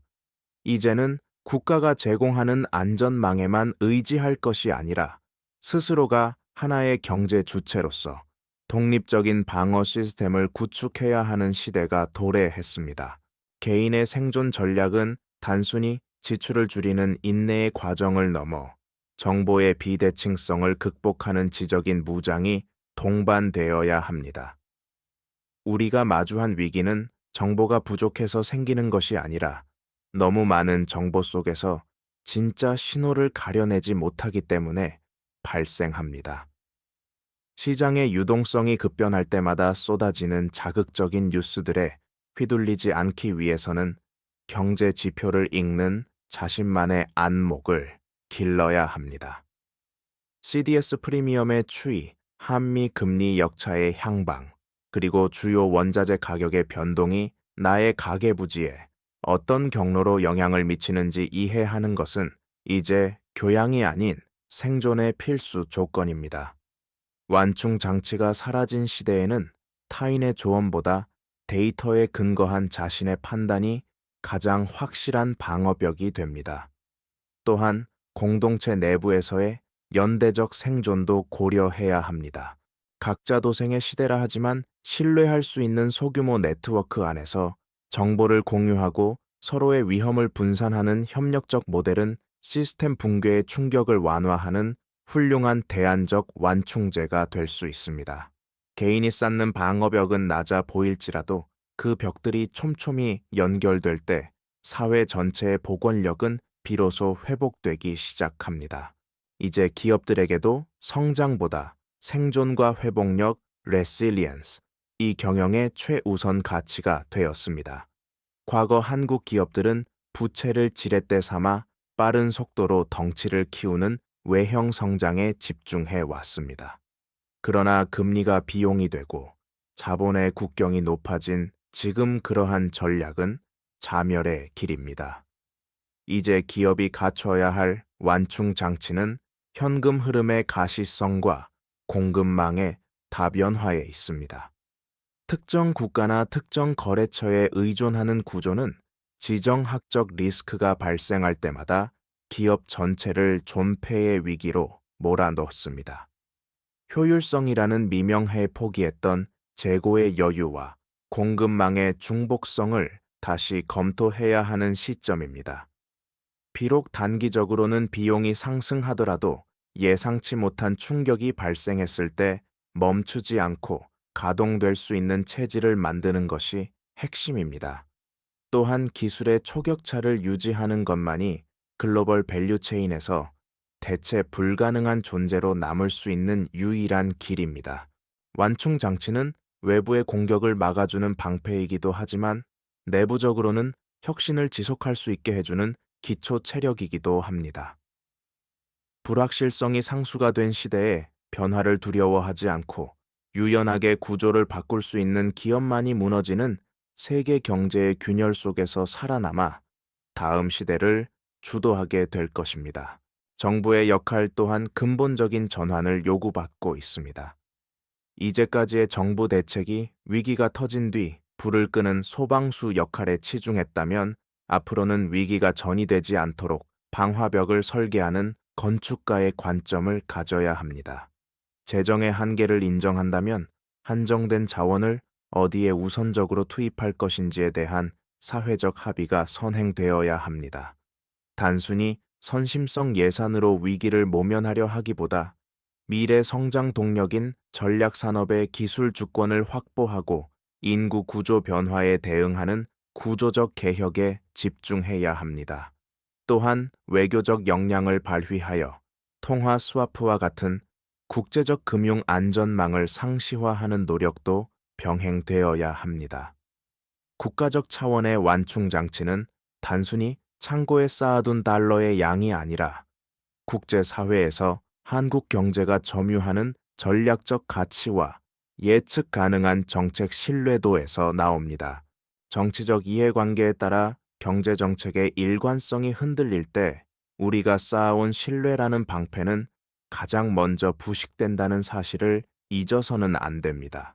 이제는 국가가 제공하는 안전망에만 의지할 것이 아니라 스스로가 하나의 경제 주체로서 독립적인 방어 시스템을 구축해야 하는 시대가 도래했습니다. 개인의 생존 전략은 단순히 지출을 줄이는 인내의 과정을 넘어 정보의 비대칭성을 극복하는 지적인 무장이 동반되어야 합니다. 우리가 마주한 위기는 정보가 부족해서 생기는 것이 아니라 너무 많은 정보 속에서 진짜 신호를 가려내지 못하기 때문에 발생합니다. 시장의 유동성이 급변할 때마다 쏟아지는 자극적인 뉴스들에 휘둘리지 않기 위해서는 경제 지표를 읽는 자신만의 안목을 길러야 합니다. CDS 프리미엄의 추이, 한미 금리 역차의 향방, 그리고 주요 원자재 가격의 변동이 나의 가계부지에 어떤 경로로 영향을 미치는지 이해하는 것은 이제 교양이 아닌 생존의 필수 조건입니다. 완충 장치가 사라진 시대에는 타인의 조언보다 데이터에 근거한 자신의 판단이 가장 확실한 방어벽이 됩니다. 또한 공동체 내부에서의 연대적 생존도 고려해야 합니다. 각자 도생의 시대라 하지만 신뢰할 수 있는 소규모 네트워크 안에서 정보를 공유하고 서로의 위험을 분산하는 협력적 모델은 시스템 붕괴의 충격을 완화하는 훌륭한 대안적 완충제가 될 수 있습니다. 개인이 쌓는 방어벽은 낮아 보일지라도 그 벽들이 촘촘히 연결될 때 사회 전체의 복원력은 비로소 회복되기 시작합니다. 이제 기업들에게도 성장보다 생존과 회복력, resilience, 이 경영의 최우선 가치가 되었습니다. 과거 한국 기업들은 부채를 지렛대 삼아 빠른 속도로 덩치를 키우는 외형 성장에 집중해 왔습니다. 그러나 금리가 비용이 되고 자본의 국경이 높아진 지금 그러한 전략은 자멸의 길입니다. 이제 기업이 갖춰야 할 완충 장치는 현금 흐름의 가시성과 공급망의 다변화에 있습니다. 특정 국가나 특정 거래처에 의존하는 구조는 지정학적 리스크가 발생할 때마다 기업 전체를 존폐의 위기로 몰아넣습니다. 효율성이라는 미명해 포기했던 재고의 여유와 공급망의 중복성을 다시 검토해야 하는 시점입니다. 비록 단기적으로는 비용이 상승하더라도 예상치 못한 충격이 발생했을 때 멈추지 않고 가동될 수 있는 체질을 만드는 것이 핵심입니다. 또한 기술의 초격차를 유지하는 것만이 글로벌 밸류체인에서 대체 불가능한 존재로 남을 수 있는 유일한 길입니다. 완충 장치는 외부의 공격을 막아주는 방패이기도 하지만 내부적으로는 혁신을 지속할 수 있게 해주는 기초 체력이기도 합니다. 불확실성이 상수가 된 시대에 변화를 두려워하지 않고 유연하게 구조를 바꿀 수 있는 기업만이 무너지는 세계 경제의 균열 속에서 살아남아 다음 시대를 주도하게 될 것입니다. 정부의 역할 또한 근본적인 전환을 요구받고 있습니다. 이제까지의 정부 대책이 위기가 터진 뒤 불을 끄는 소방수 역할에 치중했다면 앞으로는 위기가 전이되지 않도록 방화벽을 설계하는 건축가의 관점을 가져야 합니다. 재정의 한계를 인정한다면 한정된 자원을 어디에 우선적으로 투입할 것인지에 대한 사회적 합의가 선행되어야 합니다. 단순히 선심성 예산으로 위기를 모면하려 하기보다 미래 성장 동력인 전략 산업의 기술 주권을 확보하고 인구 구조 변화에 대응하는 구조적 개혁에 집중해야 합니다. 또한 외교적 역량을 발휘하여 통화 스와프와 같은 국제적 금융 안전망을 상시화하는 노력도 병행되어야 합니다. 국가적 차원의 완충 장치는 단순히 창고에 쌓아둔 달러의 양이 아니라 국제사회에서 한국 경제가 점유하는 전략적 가치와 예측 가능한 정책 신뢰도에서 나옵니다. 정치적 이해관계에 따라 경제정책의 일관성이 흔들릴 때 우리가 쌓아온 신뢰라는 방패는 가장 먼저 부식된다는 사실을 잊어서는 안 됩니다.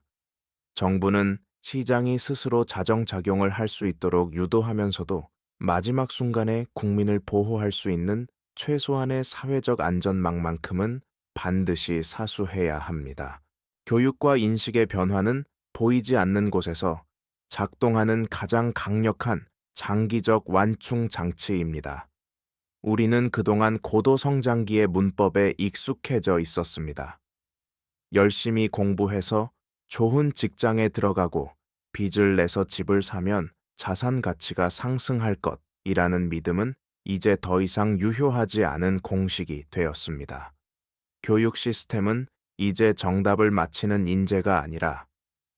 정부는 시장이 스스로 자정작용을 할 수 있도록 유도하면서도 마지막 순간에 국민을 보호할 수 있는 최소한의 사회적 안전망만큼은 반드시 사수해야 합니다. 교육과 인식의 변화는 보이지 않는 곳에서 작동하는 가장 강력한 장기적 완충 장치입니다. 우리는 그동안 고도 성장기의 문법에 익숙해져 있었습니다. 열심히 공부해서 좋은 직장에 들어가고 빚을 내서 집을 사면 자산 가치가 상승할 것이라는 믿음은 이제 더 이상 유효하지 않은 공식이 되었습니다. 교육 시스템은 이제 정답을 맞히는 인재가 아니라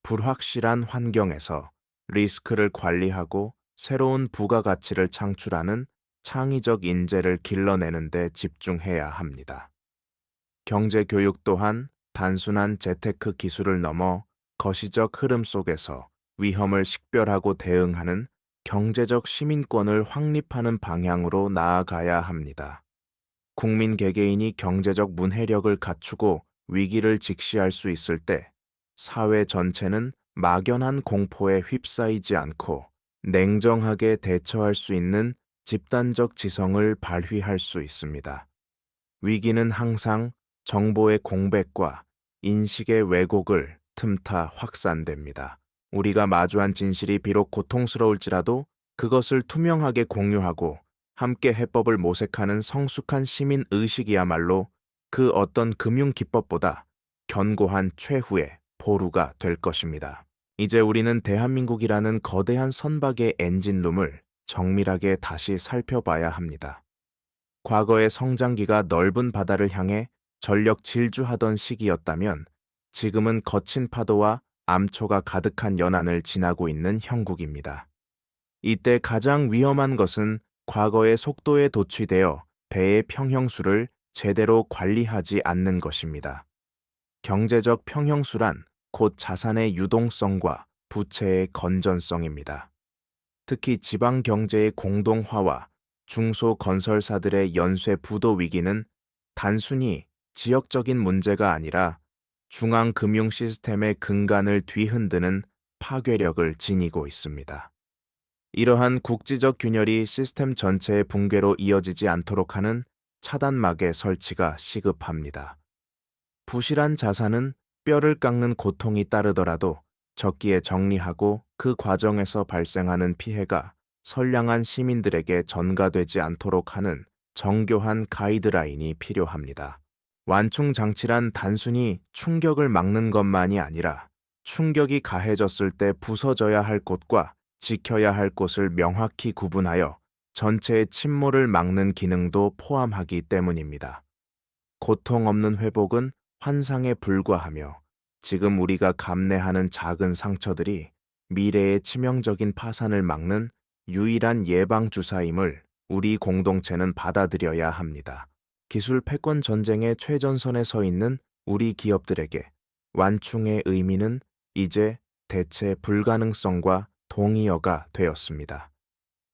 불확실한 환경에서 리스크를 관리하고 새로운 부가가치를 창출하는 창의적 인재를 길러내는 데 집중해야 합니다. 경제교육 또한 단순한 재테크 기술을 넘어 거시적 흐름 속에서 위험을 식별하고 대응하는 경제적 시민권을 확립하는 방향으로 나아가야 합니다. 국민 개개인이 경제적 문해력을 갖추고 위기를 직시할 수 있을 때 사회 전체는 막연한 공포에 휩싸이지 않고 냉정하게 대처할 수 있는 집단적 지성을 발휘할 수 있습니다. 위기는 항상 정보의 공백과 인식의 왜곡을 틈타 확산됩니다. 우리가 마주한 진실이 비록 고통스러울지라도 그것을 투명하게 공유하고 함께 해법을 모색하는 성숙한 시민 의식이야말로 그 어떤 금융 기법보다 견고한 최후의 보루가 될 것입니다. 이제 우리는 대한민국이라는 거대한 선박의 엔진룸을 정밀하게 다시 살펴봐야 합니다. 과거의 성장기가 넓은 바다를 향해 전력 질주하던 시기였다면 지금은 거친 파도와 암초가 가득한 연안을 지나고 있는 형국입니다. 이때 가장 위험한 것은 과거의 속도에 도취되어 배의 평형수를 제대로 관리하지 않는 것입니다. 경제적 평형수란 곧 자산의 유동성과 부채의 건전성입니다. 특히 지방 경제의 공동화와 중소건설사들의 연쇄 부도 위기는 단순히 지역적인 문제가 아니라 중앙금융 시스템의 근간을 뒤흔드는 파괴력을 지니고 있습니다. 이러한 국지적 균열이 시스템 전체의 붕괴로 이어지지 않도록 하는 차단막의 설치가 시급합니다. 부실한 자산은 뼈를 깎는 고통이 따르더라도 적기에 정리하고 그 과정에서 발생하는 피해가 선량한 시민들에게 전가되지 않도록 하는 정교한 가이드라인이 필요합니다. 완충 장치란 단순히 충격을 막는 것만이 아니라 충격이 가해졌을 때 부서져야 할 곳과 지켜야 할 곳을 명확히 구분하여 전체의 침몰을 막는 기능도 포함하기 때문입니다. 고통 없는 회복은 환상에 불과하며 지금 우리가 감내하는 작은 상처들이 미래의 치명적인 파산을 막는 유일한 예방주사임을 우리 공동체는 받아들여야 합니다. 기술 패권 전쟁의 최전선에 서 있는 우리 기업들에게 완충의 의미는 이제 대체 불가능성과 동의어가 되었습니다.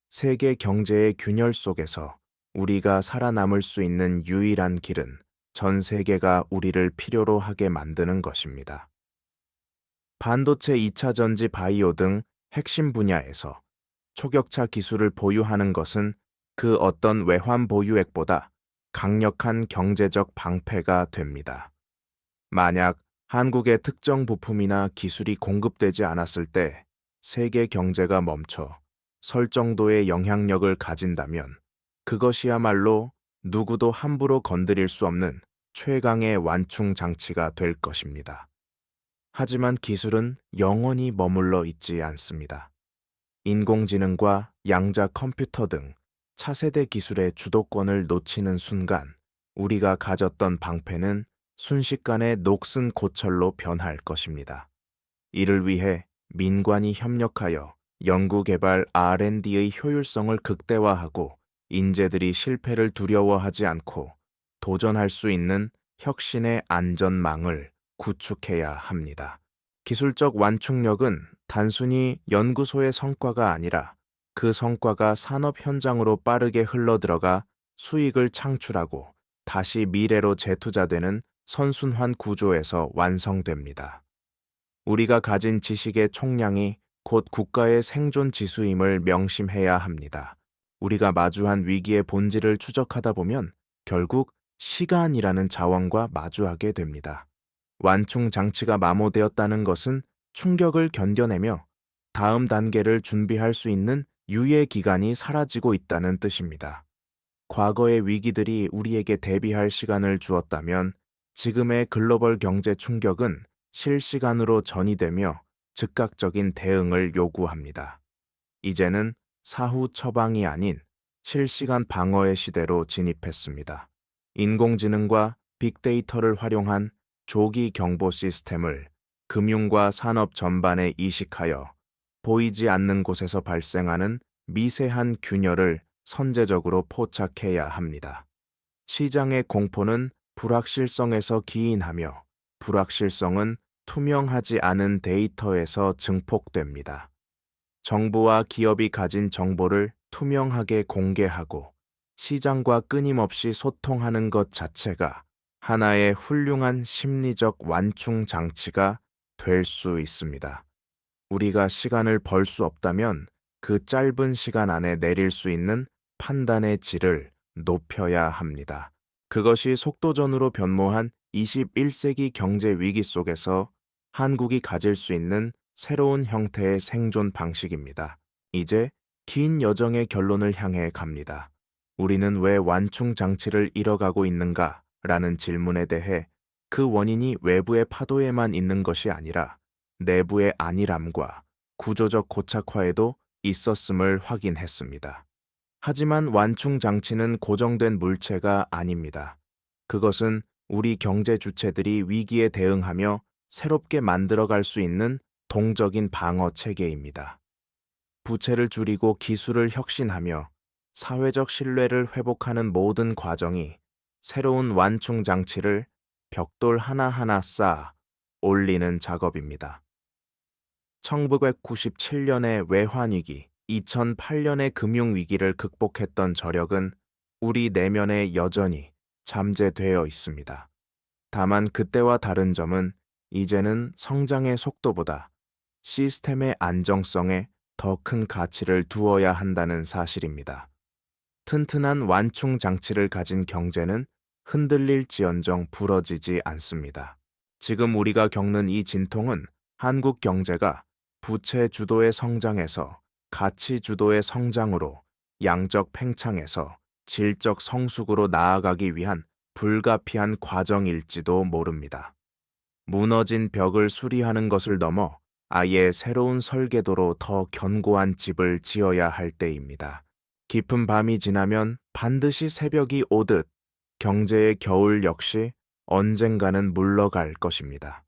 세계 경제의 균열 속에서 우리가 살아남을 수 있는 유일한 길은 전 세계가 우리를 필요로 하게 만드는 것입니다. 반도체 2차 전지 바이오 등 핵심 분야에서 초격차 기술을 보유하는 것은 그 어떤 외환 보유액보다 강력한 경제적 방패가 됩니다. 만약 한국의 특정 부품이나 기술이 공급되지 않았을 때 세계 경제가 멈춰 설 정도의 영향력을 가진다면 그것이야말로 누구도 함부로 건드릴 수 없는 최강의 완충 장치가 될 것입니다. 하지만 기술은 영원히 머물러 있지 않습니다. 인공지능과 양자 컴퓨터 등 차세대 기술의 주도권을 놓치는 순간 우리가 가졌던 방패는 순식간에 녹슨 고철로 변할 것입니다. 이를 위해 민관이 협력하여 연구개발 R&D의 효율성을 극대화하고 인재들이 실패를 두려워하지 않고 도전할 수 있는 혁신의 안전망을 구축해야 합니다. 기술적 완충력은 단순히 연구소의 성과가 아니라 그 성과가 산업 현장으로 빠르게 흘러들어가 수익을 창출하고 다시 미래로 재투자되는 선순환 구조에서 완성됩니다. 우리가 가진 지식의 총량이 곧 국가의 생존 지수임을 명심해야 합니다. 우리가 마주한 위기의 본질을 추적하다 보면 결국 시간이라는 자원과 마주하게 됩니다. 완충 장치가 마모되었다는 것은 충격을 견뎌내며 다음 단계를 준비할 수 있는 유예 기간이 사라지고 있다는 뜻입니다. 과거의 위기들이 우리에게 대비할 시간을 주었다면 지금의 글로벌 경제 충격은 실시간으로 전이되며 즉각적인 대응을 요구합니다. 이제는 사후 처방이 아닌 실시간 방어의 시대로 진입했습니다. 인공지능과 빅데이터를 활용한 조기 경보 시스템을 금융과 산업 전반에 이식하여 보이지 않는 곳에서 발생하는 미세한 균열을 선제적으로 포착해야 합니다. 시장의 공포는 불확실성에서 기인하며 불확실성은 투명하지 않은 데이터에서 증폭됩니다. 정부와 기업이 가진 정보를 투명하게 공개하고 시장과 끊임없이 소통하는 것 자체가 하나의 훌륭한 심리적 완충 장치가 될 수 있습니다. 우리가 시간을 벌 수 없다면 그 짧은 시간 안에 내릴 수 있는 판단의 질을 높여야 합니다. 그것이 속도전으로 변모한 21세기 경제 위기 속에서 한국이 가질 수 있는 새로운 형태의 생존 방식입니다. 이제 긴 여정의 결론을 향해 갑니다. 우리는 왜 완충 장치를 잃어가고 있는가? 라는 질문에 대해 그 원인이 외부의 파도에만 있는 것이 아니라 내부의 안일함과 구조적 고착화에도 있었음을 확인했습니다. 하지만 완충 장치는 고정된 물체가 아닙니다. 그것은 우리 경제 주체들이 위기에 대응하며 새롭게 만들어갈 수 있는 동적인 방어 체계입니다. 부채를 줄이고 기술을 혁신하며 사회적 신뢰를 회복하는 모든 과정이 새로운 완충 장치를 벽돌 하나하나 쌓아 올리는 작업입니다. 1997년의 외환위기, 2008년의 금융위기를 극복했던 저력은 우리 내면에 여전히 잠재되어 있습니다. 다만 그때와 다른 점은 이제는 성장의 속도보다 시스템의 안정성에 더 큰 가치를 두어야 한다는 사실입니다. 튼튼한 완충 장치를 가진 경제는 흔들릴지언정 부러지지 않습니다. 지금 우리가 겪는 이 진통은 한국 경제가 부채 주도의 성장에서 가치 주도의 성장으로 양적 팽창에서 질적 성숙으로 나아가기 위한 불가피한 과정일지도 모릅니다. 무너진 벽을 수리하는 것을 넘어 아예 새로운 설계도로 더 견고한 집을 지어야 할 때입니다. 깊은 밤이 지나면 반드시 새벽이 오듯 경제의 겨울 역시 언젠가는 물러갈 것입니다.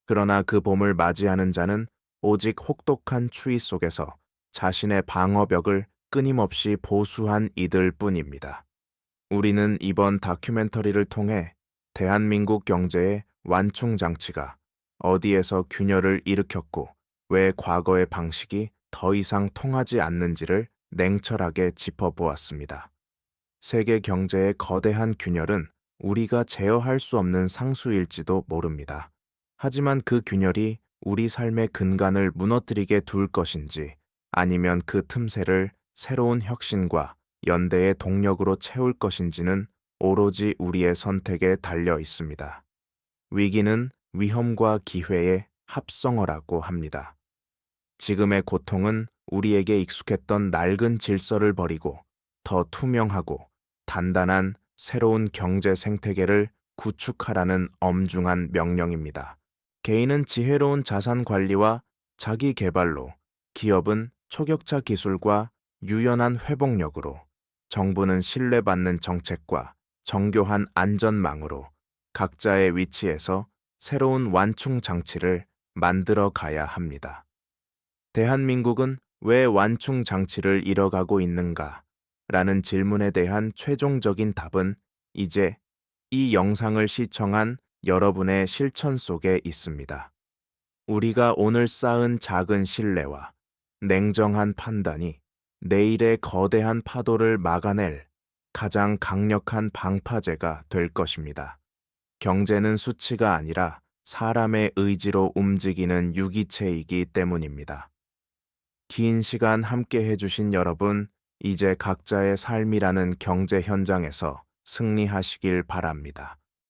그러나 그 봄을 맞이하는 자는 오직 혹독한 추위 속에서 자신의 방어벽을 끊임없이 보수한 이들 뿐입니다. 우리는 이번 다큐멘터리를 통해 대한민국 경제의 완충 장치가 어디에서 균열을 일으켰고 왜 과거의 방식이 더 이상 통하지 않는지를 냉철하게 짚어보았습니다. 세계 경제의 거대한 균열은 우리가 제어할 수 없는 상수일지도 모릅니다. 하지만 그 균열이 우리 삶의 근간을 무너뜨리게 둘 것인지 아니면 그 틈새를 새로운 혁신과 연대의 동력으로 채울 것인지는 오로지 우리의 선택에 달려 있습니다. 위기는 위험과 기회의 합성어라고 합니다. 지금의 고통은 우리에게 익숙했던 낡은 질서를 버리고 더 투명하고 단단한 새로운 경제 생태계를 구축하라는 엄중한 명령입니다. 개인은 지혜로운 자산 관리와 자기 개발로, 기업은 초격차 기술과 유연한 회복력으로, 정부는 신뢰받는 정책과 정교한 안전망으로 각자의 위치에서 새로운 완충 장치를 만들어 가야 합니다. 대한민국은 왜 완충 장치를 잃어가고 있는가? 라는 질문에 대한 최종적인 답은 이제 이 영상을 시청한 여러분의 실천 속에 있습니다. 우리가 오늘 쌓은 작은 신뢰와 냉정한 판단이 내일의 거대한 파도를 막아낼 가장 강력한 방파제가 될 것입니다. 경제는 수치가 아니라 사람의 의지로 움직이는 유기체이기 때문입니다. 긴 시간 함께 해주신 여러분, 이제 각자의 삶이라는 경제 현장에서 승리하시길 바랍니다.